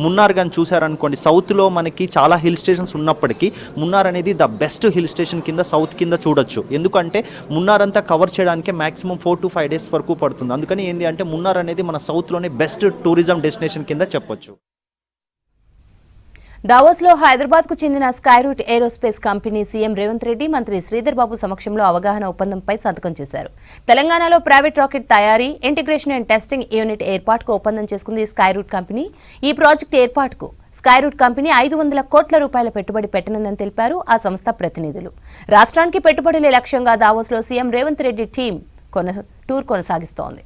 మున్నార్ కానీ చూసారనుకోండి, సౌత్లో మనకి చాలా హిల్ స్టేషన్స్ ఉన్నప్పటికీ మున్నార్ అనేది ద బెస్ట్ హిల్ స్టేషన్ కింద సౌత్ కింద చూడొచ్చు. ఎందుకంటే మున్నార్ అంతా కవర్ చేయడానికి మ్యాక్సిమం 4 to 5 days వరకు పడుతుంది. అందుకని ఏంటి అంటే మున్నార్ అనేది మన సౌత్లోనే బెస్ట్ టూరిజం డెస్టినేషన్ కింద చెప్పొచ్చు. దావోస్లో హైదరాబాద్కు చెందిన Skyroot aerospace company CM Revanth Reddy, మంత్రి శ్రీధర్ బాబు సమక్షంలో అవగాహన ఒప్పందంపై సంతకం చేశారు. తెలంగాణలో ప్రైవేట్ రాకెట్ తయారీ, ఇంటిగ్రేషన్ అండ్ టెస్టింగ్ యూనిట్ ఏర్పాటుకు ఒప్పందం చేసుకుంది స్కైరూట్ కంపెనీ. ఈ ప్రాజెక్టు ఏర్పాటుకు స్కైరూట్ కంపెనీ 500 కోట్ల రూపాయల పెట్టుబడి పెట్టనుందని తెలిపారు ఆ సంస్థ ప్రతినిధులు. రాష్ట్రానికి పెట్టుబడులే లక్ష్యంగా దావోస్లో CM Revanth Reddy team tour కొనసాగిస్తోంది.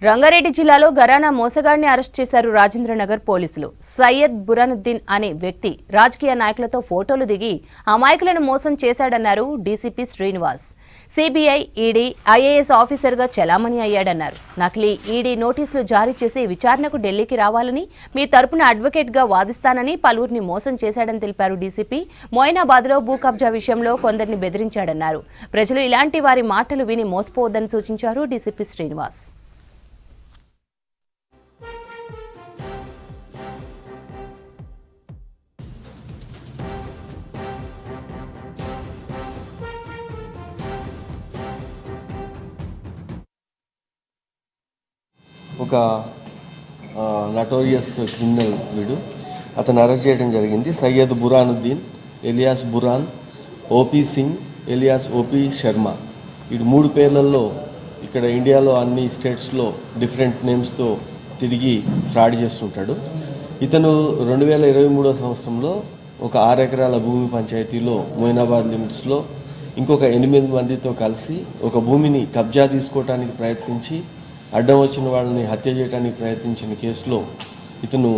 రంగారెడ్డి జిల్లాలో గరానా మోసగాడిని అరెస్ట్ చేశారు రాజేంద్రనగర్ పోలీసులు. సయ్యద్ బురానుద్దీన్ అనే వ్యక్తి రాజకీయ నాయకులతో ఫోటోలు దిగి అమాయకులను మోసం చేశాడన్నారు DCP Srinivas. CBI, ED, IAS ఆఫీసర్గా చెలామణి అయ్యాడన్నారు. నకిలీ ఈడీ నోటీసులు జారీ చేసి విచారణకు ఢిల్లీకి రావాలని, మీ తరపున అడ్వకేట్గా వాదిస్తానని పలువురిని మోసం చేశాడని తెలిపారు డీసీపీ. మొయినాబాద్లో భూ కబ్జా విషయంలో కొందరిని బెదిరించాడన్నారు. ప్రజలు ఇలాంటి వారి మాటలు విని మోసపోవద్దని సూచించారు డీసీపీ శ్రీనివాస్. ఒక నటోరియస్ క్రిమినల్ వీడు. అతను అరెస్ట్ చేయడం జరిగింది. Syed Buranuddin alias Buran, O P Singh alias O P Sharma. వీడు 3 పేర్లలో ఇక్కడ ఇండియాలో అన్ని స్టేట్స్లో డిఫరెంట్ నేమ్స్తో తిరిగి ఫ్రాడ్ చేస్తుంటాడు. ఇతను 2023 సంవత్సరంలో ఒక 6 ఎకరాల భూమి పంచాయతీలో మొయినాబాద్ లిమిట్స్లో ఇంకొక 8 మందితో కలిసి ఒక భూమిని కబ్జా తీసుకోవడానికి ప్రయత్నించి అడ్డం వచ్చిన వాళ్ళని హత్య చేయడానికి ప్రయత్నించిన కేసులో ఇతను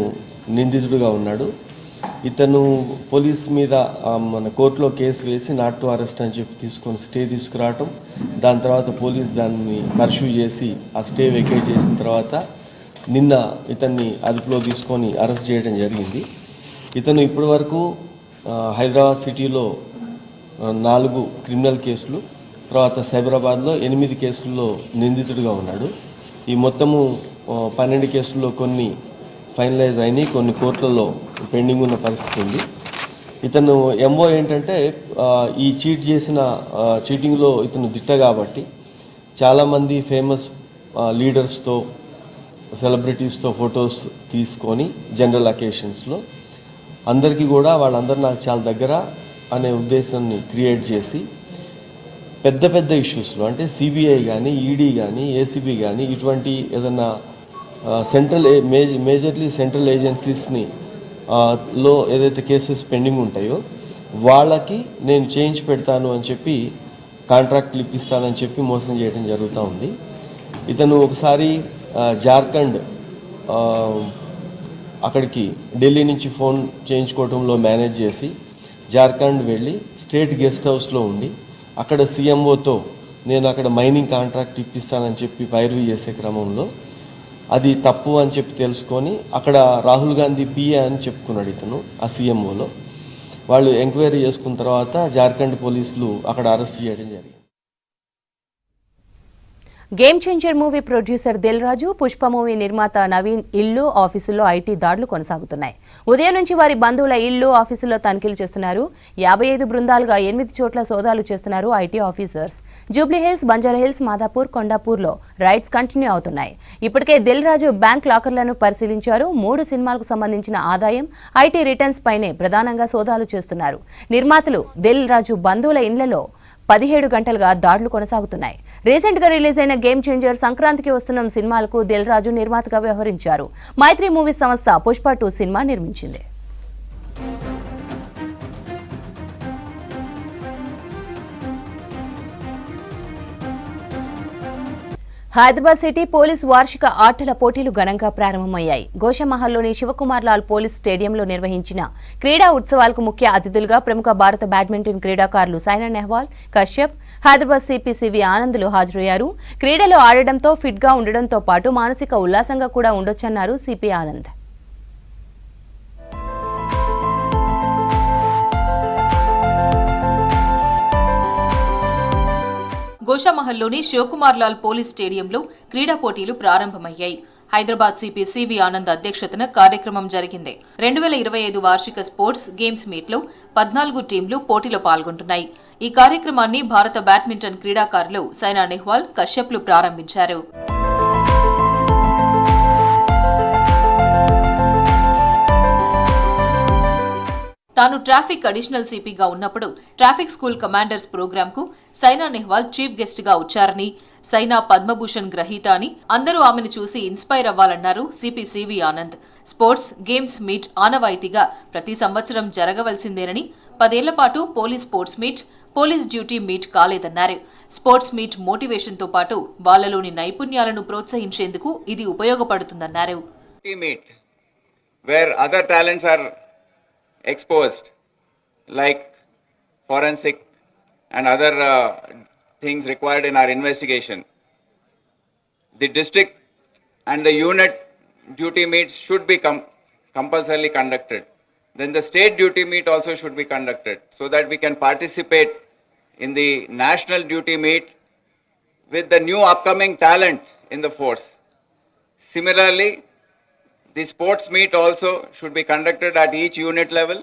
నిందితుడిగా ఉన్నాడు. ఇతను పోలీస్ మీద మన కోర్టులో కేసు వేసి నాట్ టు అరెస్ట్ అని చెప్పి తీసుకొని స్టే తీసుకురావటం, దాని తర్వాత పోలీస్ దాన్ని పర్ష్యూ చేసి ఆ స్టే వెకేట్ చేసిన తర్వాత నిన్న ఇతన్ని అదుపులో తీసుకొని అరెస్ట్ చేయడం జరిగింది. ఇతను ఇప్పటి వరకు హైదరాబాద్ సిటీలో 4 క్రిమినల్ కేసులు, తర్వాత సైబరాబాద్లో 8 కేసుల్లో నిందితుడిగా ఉన్నాడు. ఈ మొత్తము 12 కేసుల్లో కొన్ని ఫైనలైజ్ అయినాయి, కొన్ని కోర్టులలో పెండింగ్ ఉన్న పరిస్థితి ఉంది. ఇతను ఎంఓ ఏంటంటే ఈ చీటింగ్లో ఇతను దిట్ట కాబట్టి చాలామంది ఫేమస్ లీడర్స్తో సెలబ్రిటీస్తో ఫొటోస్ తీసుకొని జనరల్ అకేషన్స్లో అందరికీ కూడా వాళ్ళందరూ నాకు చాలా దగ్గర అనే ఉద్దేశాన్ని క్రియేట్ చేసి పెద్ద పెద్ద ఇష్యూస్లో అంటే సిబిఐ కానీ, ఈడీ కానీ, ఏసీబీ కానీ ఇటువంటి ఏదన్నా మేజర్లీ సెంట్రల్ ఏజెన్సీస్ని లో ఏదైతే కేసెస్ పెండింగ్ ఉంటాయో వాళ్ళకి నేను చేయించి పెడతాను అని చెప్పి కాంట్రాక్ట్లు ఇప్పిస్తానని చెప్పి మోసం చేయడం జరుగుతూ ఉంది. ఇతను ఒకసారి జార్ఖండ్ అక్కడికి ఢిల్లీ నుంచి ఫోన్ చేయించుకోవడంలో మేనేజ్ చేసి జార్ఖండ్ వెళ్ళి స్టేట్ గెస్ట్ హౌస్లో ఉండి అక్కడ సీఎంఓతో నేను అక్కడ మైనింగ్ కాంట్రాక్ట్ ఇప్పిస్తానని చెప్పి పైరవీ చేసే క్రమంలో అది తప్పు అని చెప్పి తెలుసుకొని అక్కడ రాహుల్ గాంధీ పిఏ అని చెప్పుకున్నాడు ఇతను ఆ సీఎంఓలో. వాళ్ళు ఎంక్వైరీ చేసుకున్న తర్వాత జార్ఖండ్ పోలీసులు అక్కడ అరెస్ట్ చేయడం జరిగింది. Game changer movie producer Dil Raju, Pushpa movie నిర్మాత నవీన్ ఇల్లు, ఆఫీసుల్లో ఐటీ దాడులు కొనసాగుతున్నాయి. ఉదయం నుంచి వారి బంధువుల ఇల్లు, ఆఫీసుల్లో తనిఖీలు చేస్తున్నారు. 55 బృందాలుగా 8 చోట్ల సోదాలు చేస్తున్నారు ఐటీ ఆఫీసర్స్. జూబ్లీహిల్స్, బంజారాహిల్స్, మాదాపూర్, కొండాపూర్లో రైడ్స్ కంటిన్యూ అవుతున్నాయి. ఇప్పటికే దిల్ రాజు బ్యాంక్ లాకర్లను పరిశీలించారు. 3 సినిమాలకు సంబంధించిన ఆదాయం, ఐటీ రిటర్న్స్ పైనే ప్రధానంగా సోదాలు చేస్తున్నారు. నిర్మాతలు దిల్ రాజు బంధువుల ఇళ్లలో 17 గంటలుగా దాడులు కొనసాగుతున్నాయి. రీసెంట్ గా రిలీజ్ అయిన గేమ్ చేంజర్, సంక్రాంతికి వస్తున్న సినిమాలకు దిల్ రాజు నిర్మాతగా వ్యవహరించారు. మైత్రి మూవీస్ సంస్థ పుష్ప 2 సినిమా నిర్మించింది. హైదరాబాద్ సిటీ పోలీస్ వార్షిక ఆటల పోటీలు ఘనంగా ప్రారంభమయ్యాయి. గోషమహల్లోని శివకుమార్ లాల్ పోలీస్ స్టేడియంలో నిర్వహించిన క్రీడా ఉత్సవాలకు ముఖ్య అతిథులుగా ప్రముఖ భారత బ్యాడ్మింటన్ క్రీడాకారులు సైనా నెహ్వాల్, కశ్యప్, హైదరాబాద్ సిపి సివి ఆనంద్లు హాజరయ్యారు. క్రీడలో ఆడడంతో ఫిట్ గా ఉండడంతో పాటు మానసిక ఉల్లాసంగా కూడా ఉండొచ్చన్నారు సిపి ఆనంద్. గోషామహల్లోని శివకుమార్ లాల్ పోలీస్ స్టేడియంలో క్రీడా పోటీలు ప్రారంభమయ్యాయి. హైదరాబాద్ సిపి సివి ఆనంద్ అధ్యక్షతన కార్యక్రమం జరిగింది. 2025 వార్షిక స్పోర్ట్స్ గేమ్స్ మీట్లో 14 టీంలు పోటీలో పాల్గొంటున్నాయి. ఈ కార్యక్రమాన్ని భారత బ్యాడ్మింటన్ క్రీడాకారులు సైనా నెహ్వాల్, కశ్యప్లు ప్రారంభించారు. తాను ట్రాఫిక్ అడిషనల్ సిపిగా ఉన్నప్పుడు ట్రాఫిక్ స్కూల్ కమాండర్స్ ప్రోగ్రాంకు సైనా నెహ్వాల్ చీఫ్ గెస్ట్ గా వచ్చారని, సైనా పద్మభూషణ్ గ్రహీత అని, అందరూ ఆమెను చూసి ఇన్స్పైర్ అవ్వాలన్నారు CP CV Anand. Sports games meet ఆనవాయితీగా ప్రతి సంవత్సరం జరగవలసిందేనని, 10 ఏళ్ల పాటు police sports meet, police duty meet కాలేదన్నారు. స్పోర్ట్స్ మీట్ మోటివేషన్తో పాటు వాళ్లలోని నైపుణ్యాలను ప్రోత్సహించేందుకు ఇది ఉపయోగపడుతుందన్నారు. exposed like forensic and other things required in our investigation. The district and the unit duty meets should be compulsorily conducted. Then the state duty meet also should be conducted so that we can participate in the national duty meet with the new upcoming talent in the force. Similarly, the sports meet also should be conducted at each unit level.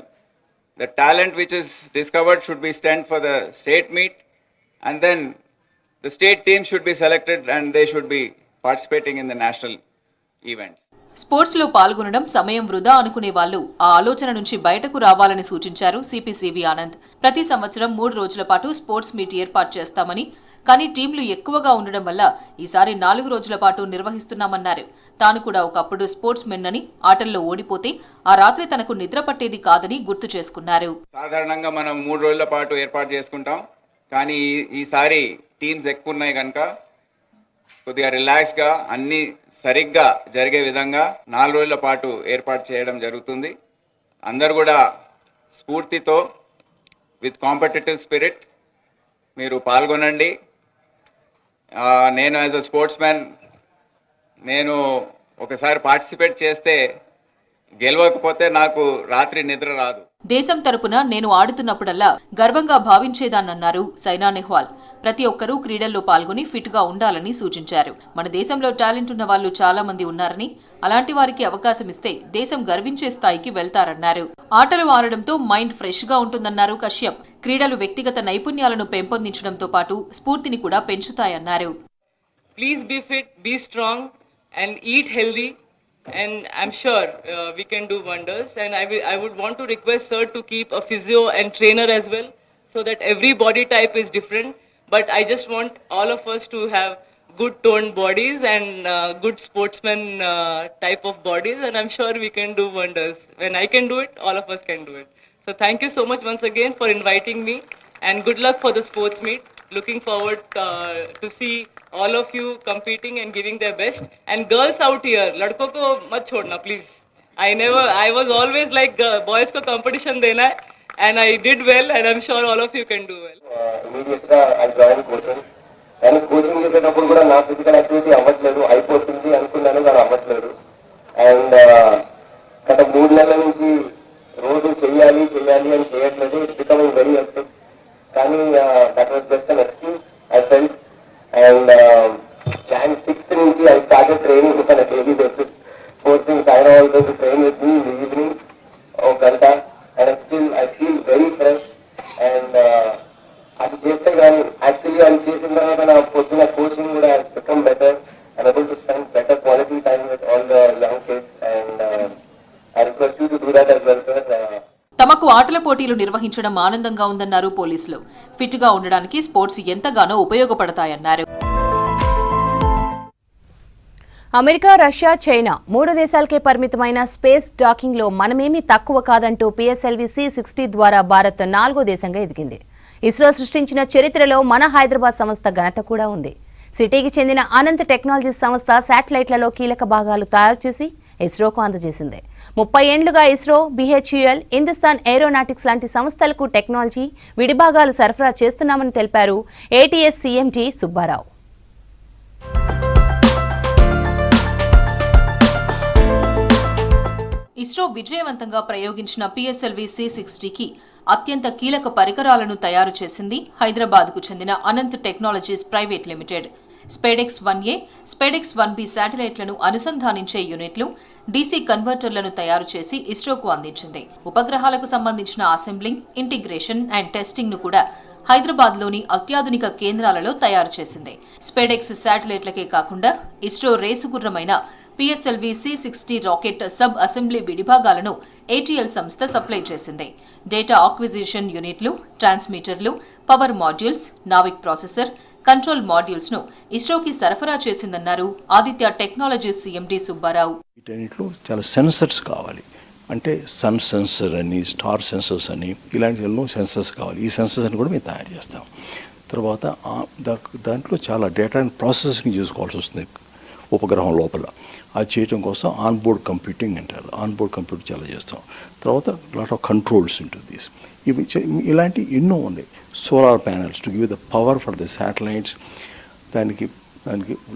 The talent which is discovered should be sent for the state meet, and then the state teams should be selected and they should be participating in the national events. స్పోర్ట్స్లో పాల్గొనడం సమయం వృధా అనుకునే వాళ్ళు ఆ ఆలోచన నుంచి బయటకు రావాలని సూచించారు సిపి ఆనంద్. ప్రతి సంవత్సరం 3 రోజుల పాటు స్పోర్ట్స్ మీట్ ఏర్పాటు చేస్తామని, కానీ టీంలు ఎక్కువగా ఉండడం వల్ల ఈసారి 4 రోజుల పాటు నిర్వహిస్తున్నామన్నారు. తాను కూడా ఒకప్పుడు స్పోర్ట్స్ మెన్ అని, ఆటల్లో ఓడిపోతే ఆ రాత్రి తనకు నిద్ర పట్టేది కాదని గుర్తు చేసుకున్నారు. సాధారణంగా మనం 3 రోజుల పాటు ఏర్పాటు చేసుకుంటాం, కానీ ఈసారి టీమ్స్ ఎక్కువ ఉన్నాయి కనుక కొద్దిగా రిలాక్స్గా అన్ని సరిగ్గా జరిగే విధంగా 4 రోజుల పాటు ఏర్పాటు చేయడం జరుగుతుంది. అందరు కూడా స్ఫూర్తితో విత్ కాంపిటేటివ్ స్పిరిట్ మీరు పాల్గొనండి. నేను యాజ్ అ స్పోర్ట్స్ మ్యాన్ నేను ఒకసారి పార్టిసిపేట్ చేస్తే గెలవకపోతే నాకు రాత్రి నిద్ర రాదు. దేశం తరపున నేను ఆడుతున్నప్పుడల్లా గర్వంగా భావించేదాన్నన్నారు సైనా నెహ్వాల్. ప్రతి ఒక్కరూ క్రీడల్లో పాల్గొని ఫిట్ గా ఉండాలని సూచించారు. మన దేశంలో టాలెంట్ ఉన్న వాళ్ళు చాలా మంది ఉన్నారని, అలాంటి వారికి అవకాశం ఇస్తే దేశం గర్వించే స్థాయికి వెళ్తారన్నారు. ఆటలు ఆడడంతో మైండ్ ఫ్రెష్ గా ఉంటుందన్నారు కశ్యప్. క్రీడలు వ్యక్తిగత నైపుణ్యాలను పెంపొందించడంతో పాటు స్ఫూర్తిని కూడా పెంచుతాయన్నారు. Please be fit, be strong and eat healthy, and I'm sure we can do wonders. And I would want to request sir to keep a physio and trainer as well, so that every body type is different, but I just want all of us to have good toned bodies and good sportsman type of bodies, and I'm sure we can do wonders. When I can do it, all of us can do it. So thank you so much once again for inviting me, and good luck for the sports meet. Looking forward to see all of you competing and giving their best. And girls out here, ladko ko mat chhodna please. I was always like boys ko competition dena hai, and I did well, and I'm sure all of you can do well. Immediately I joined coaching, and coaching చేసేటప్పుడు కూడా నా physical activity అవ్వట్లేదు, అయిపోతుంది అనుకున్నాను కానీ అవ్వట్లేదు. And గత 3 నెలల నుంచి రోజు చెయ్యాలి అని చేయట్లేదు. It's becoming very hectic. కానీ that was just an excuse I felt. And Jan 6th నుంచి I started training on a daily basis, forcing Saina also to train with me in the evenings, ganta, and I feel very fresh. And అది చేస్తే కానీ actually అది చేసిన తర్వాత నా పొద్దున coaching కూడా has become better. I'm able to spend better quality time with all the young kids, and I request you to do that as well, sir. తమకు ఆటల పోటీలు నిర్వహించడం ఆనందంగా ఉందన్నారు పోలీసులు. ఫిట్ గా ఉండడానికి స్పోర్ట్స్ ఎంతగానో ఉపయోగపడతాయన్నారు. అమెరికా, రష్యా, చైనా 3 దేశాలకే పరిమితమైన స్పేస్ డాకింగ్లో మనమేమీ తక్కువ కాదంటూ PSLV C-60 ద్వారా భారత్ 4వ దేశంగా ఎదిగింది. ఇస్రో సృష్టించిన చరిత్రలో మన హైదరాబాద్ సంస్థ ఘనత కూడా ఉంది. సిటీకి చెందిన అనంత్ టెక్నాలజీస్ సంస్థ శాటిలైట్లలో కీలక భాగాలు తయారు చేసి ఇస్రోకు అందజేసింది. 30 ఏళ్లుగా ఇస్రో, BHEL, హిందుస్థాన్ ఏరోనాటిక్స్ లాంటి సంస్థలకు టెక్నాలజీ, విడిభాగాలు సరఫరా చేస్తున్నామని తెలిపారు ATS CMD సుబ్బారావు. ఇస్రో విజయవంతంగా ప్రయోగించిన PSLV C-60కి అత్యంత కీలక పరికరాలను తయారు చేసింది హైదరాబాద్కు చెందిన Anant technologies private limited. SpaDeX 1A, SpaDeX 1B శాటిలైట్లను అనుసంధానించే యూనిట్లు, DC కన్వర్టర్లను తయారు చేసి ఇస్రోకు అందించింది. ఉపగ్రహాలకు సంబంధించిన అసెంబ్లింగ్, ఇంటిగ్రేషన్ అండ్ టెస్టింగ్ ను కూడా హైదరాబాద్లోని అత్యాధునిక కేంద్రాలలో తయారు చేసింది. స్పేడెక్స్ శాటిలైట్లకే కాకుండా ఇస్రో రేసుగుర్రమైన PSLV C-60 rocket sub assembly విడిభాగాలను ATL సంస్థ సప్లై చేసింది. డేటా ఆక్విజిషన్ యూనిట్లు, ట్రాన్స్మిటర్లు, power modules, NavIC processor, control modules ను ఇస్రోకి సరఫరా చేసిందన్నారు ఆదిత్య టెక్నాలజీస్ CMD సుబ్బారావు. వీటన్నిటిలో చాలా సెన్సర్స్ కావాలి. అంటే సన్ సెన్సర్ అని, స్టార్ సెన్సర్స్ అని, ఇలాంటి ఎన్నో సెన్సర్స్ కావాలి. ఈ సెన్సర్స్ అని కూడా మేము తయారు చేస్తాం. తర్వాత దాంట్లో చాలా డేటాని ప్రాసెసింగ్ చేసుకోవాల్సి వస్తుంది ఉపగ్రహం లోపల. అది చేయడం కోసం ఆన్బోర్డ్ కంప్యూటింగ్ అంటారు. ఆన్బోర్డ్ కంప్యూటింగ్ చాలా చేస్తాం. తర్వాత లాట్ ఆఫ్ కంట్రోల్స్ ఉంటుంది. ఇవి ఇలాంటి ఎన్నో ఉన్నాయి. Solar panels to give the power for the satellites. దానికి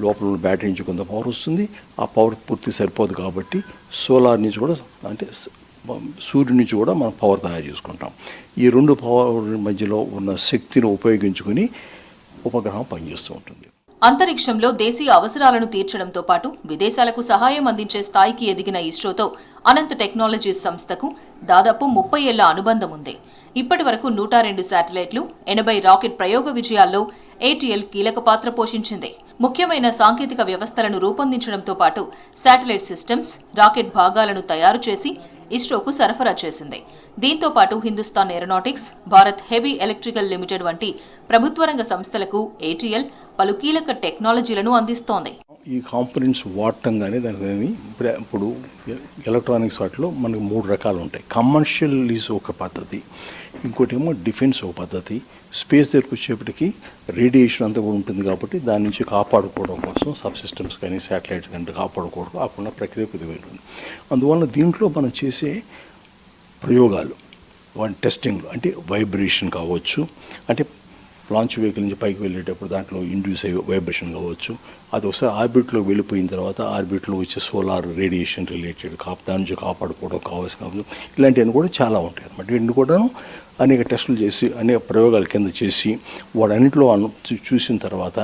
లోపల ఉన్న బ్యాటరీ నుంచి కొంత పవర్ వస్తుంది. ఆ పవర్ పూర్తి సరిపోదు కాబట్టి సోలార్ నుంచి కూడా, అంటే సూర్యుడి నుంచి కూడా మనం పవర్ తయారు చేసుకుంటాం. ఈ 2 పవర్ మధ్యలో ఉన్న శక్తిని ఉపయోగించుకుని ఉపగ్రహం పనిచేస్తూ ఉంటుంది. అంతరిక్షంలో దేశీయ అవసరాలను తీర్చడంతో పాటు విదేశాలకు సహాయం అందించే స్థాయికి ఎదిగిన ఇస్రోతో అనంత్ టెక్నాలజీస్ సంస్థకు దాదాపు 30 ఏళ్ల అనుబంధం ఉంది. ఇప్పటి వరకు 102 శాటిలైట్లు, 80 రాకెట్ ప్రయోగ విజయాల్లో ఏటీఎల్ కీలక పాత్ర పోషించింది. ముఖ్యమైన సాంకేతిక వ్యవస్థలను రూపొందించడంతో పాటు శాటిలైట్ సిస్టమ్స్, రాకెట్ భాగాలను తయారు చేసి ఇస్రోకు సరఫరా చేసింది. దీంతో పాటు Hindustan aeronautics, Bharat heavy electrical limited వంటి ప్రభుత్వ రంగ సంస్థలకు ఏటీఎల్ పలు కీలక టెక్నాలజీలను అందిస్తోంది. ఈ కాంపోనెంట్స్ వాడటం కానీ దాని ఇప్పుడు ఎలక్ట్రానిక్స్ వాటిలో మనకు 3 రకాలు ఉంటాయి. కమర్షియల్ ఈజ్ ఒక పద్ధతి, ఇంకోటి ఏమో డిఫెన్స్ ఒక పద్ధతి, స్పేస్ దగ్గరకు వచ్చేప్పటికి రేడియేషన్ అంతా కూడా ఉంటుంది కాబట్టి దాని నుంచి కాపాడుకోవడం కోసం సబ్ సిస్టమ్స్ కానీ శాటిలైట్స్ కానీ కాపాడుకోవడం కాకుండా ప్రక్రియ కొద్దిగా ఉంటుంది. అందువల్ల దీంట్లో మనం చేసే ప్రయోగాలు వాటి టెస్టింగ్లు అంటే వైబ్రేషన్ కావచ్చు, అంటే లాంచ్ వెహికల్ నుంచి పైకి వెళ్ళేటప్పుడు దాంట్లో ఇండ్యూస్ అయ్యే వైబ్రేషన్ కావచ్చు, అది ఒకసారి ఆర్బిట్లో వెళ్ళిపోయిన తర్వాత ఆర్బిట్లో వచ్చే సోలార్ రేడియేషన్ రిలేటెడ్ దాని నుంచి కాపాడుకోవడం కావాల్సిన ఇలాంటివన్నీ కూడా చాలా ఉంటాయి అన్నమాట. వీటిని కూడా అనేక టెస్టులు చేసి అనేక ప్రయోగాల కింద చేసి వాడన్నింటిలో చూసిన తర్వాత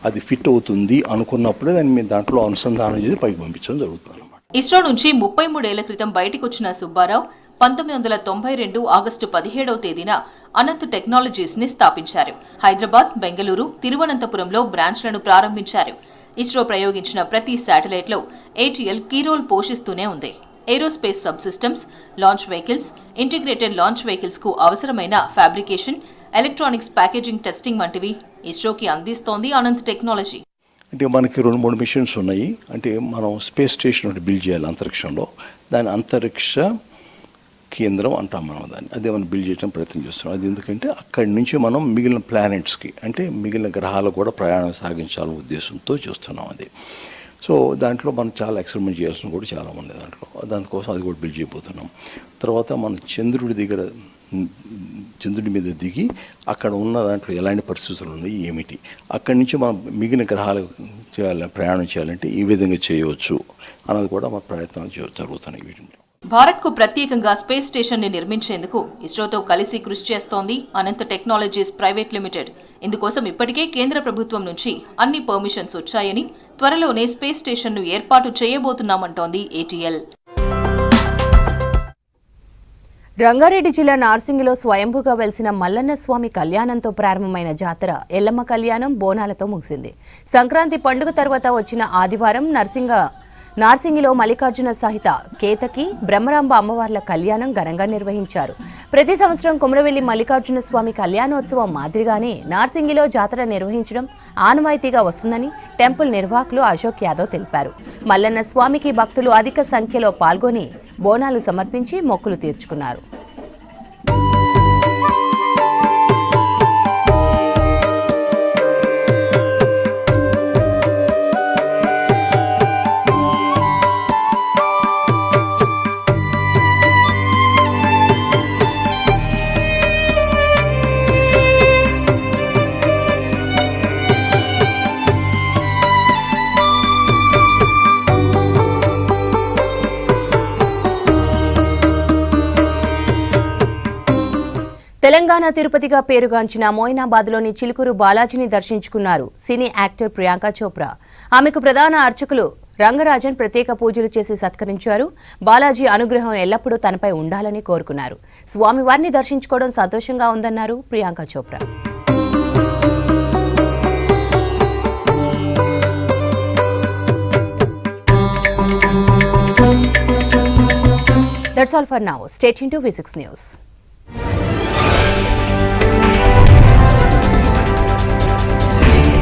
అది ఫిట్ అవుతుంది అనుకున్నప్పుడే దాన్ని మేము దాంట్లో అనుసంధానం చేసి పైకి పంపించడం జరుగుతుంది అన్నమాట. ఇస్రో నుంచి 33 ఏళ్ల క్రితం బయటికొచ్చిన సుబ్బారావు 1992 ఆగస్టు 17వ తేదీన అనంత్ టెక్నాలజీస్ ని స్థాపించారు. హైదరాబాద్, బెంగళూరు, తిరువనంతపురంలో బ్రాంచ్లను ప్రారంభించారు. ఇస్రో ప్రయోగించిన ప్రతి శాటిలైట్ లో ఏటీఎల్ కీ రోల్ పోషిస్తూనే ఉంది. Aerospace sub systems, launch vehicles, integrated launch vehicles కు అవసరమైన ఫ్యాబ్రికేషన్, ఎలక్ట్రానిక్స్ ప్యాకేజింగ్ టెస్టింగ్ వంటివి ఇస్రోకి అందిస్తోంది అనంత్ టెక్నాలజీ. అంటే మనకి 2-3 మిషన్స్ ఉన్నాయి. అంటే మనం స్పేస్ స్టేషన్ ఒకటి బిల్డ్ చేయాలి అంతరిక్షంలో, దాని అంతరిక్ష కేంద్రం అంటాం మనం దాన్ని. అదే మనం బిల్డ్ చేయడం ప్రయత్నం చేస్తున్నాం. అది ఎందుకంటే అక్కడి నుంచి మనం మిగిలిన ప్లానెట్స్కి అంటే మిగిలిన గ్రహాలకు కూడా ప్రయాణం సాగించాలనే ఉద్దేశంతో చేస్తున్నాం అది. సో దాంట్లో మనం చాలా ఎక్స్పెరిమెంట్ చేయాల్సిన కూడా చాలా ఉంది దాంట్లో. దానికోసం అది కూడా బిల్డ్ చేయబోతున్నాం. తర్వాత మనం చంద్రుడి మీద దిగి అక్కడ ఉన్న దాంట్లో ఎలాంటి పరిస్థితులు ఉన్నాయి ఏమిటి, అక్కడి నుంచి మనం మిగిలిన గ్రహాలకు ప్రయాణం చేయాలంటే ఈ విధంగా చేయవచ్చు అన్నది కూడా మన ప్రయత్నాలు జరుగుతున్నాయి. వీటిలో భారత్కు ప్రత్యేకంగా స్పేస్ స్టేషన్ ని నిర్మించేందుకు ఇస్రోతో కలిసి కృషి చేస్తోంది అనంత్ టెక్నాలజీస్ ప్రైవేట్ లిమిటెడ్. ఇందుకోసం ఇప్పటికే కేంద్ర ప్రభుత్వం నుంచి అన్ని పర్మిషన్స్ వచ్చాయని, త్వరలోనే స్పేస్ స్టేషన్ ను ఏర్పాటు చేయబోతున్నామంటోంది ఏటీఎల్. రంగారెడ్డి జిల్లా నార్సింగిలో స్వయంభూగా వెలిసిన మల్లన్న స్వామి కళ్యాణంతో ప్రారంభమైన జాతర ఎల్లమ్మ కళ్యాణం బోనాలతో ముగిసింది. సంక్రాంతి పండుగ తర్వాత వచ్చిన ఆదివారం నార్సింగిలో మల్లికార్జున సహిత కేతకి బ్రహ్మరాంబ అమ్మవార్ల కళ్యాణం ఘనంగా నిర్వహించారు. ప్రతి సంవత్సరం కుమరవెల్లి మల్లికార్జున స్వామి కళ్యాణోత్సవం మాదిరిగానే నార్సింగిలో జాతర నిర్వహించడం ఆనవాయితీగా వస్తుందని టెంపుల్ నిర్వాహకులు అశోక్ యాదవ్ తెలిపారు. మల్లన్న స్వామికి భక్తులు అధిక సంఖ్యలో పాల్గొని బోనాలు సమర్పించి మొక్కులు తీర్చుకున్నారు. తెలంగాణ తిరుపతిగా పేరుగాంచిన మోయినాబాద్లోని చిలుకూరు బాలాజీని దర్శించుకున్నారు సినీ యాక్టర్ ప్రియాంక చోప్రా. ఆమెకు ప్రధాన అర్చకులు రంగరాజన్ ప్రత్యేక పూజలు చేసి సత్కరించారు. బాలాజీ అనుగ్రహం ఎల్లప్పుడూ తనపై ఉండాలని కోరుకున్నారు. స్వామివారిని దర్శించుకోవడం సంతోషంగా ఉందన్నారు Priyanka Chopra. That's all for now. Stay tuned to V6 News.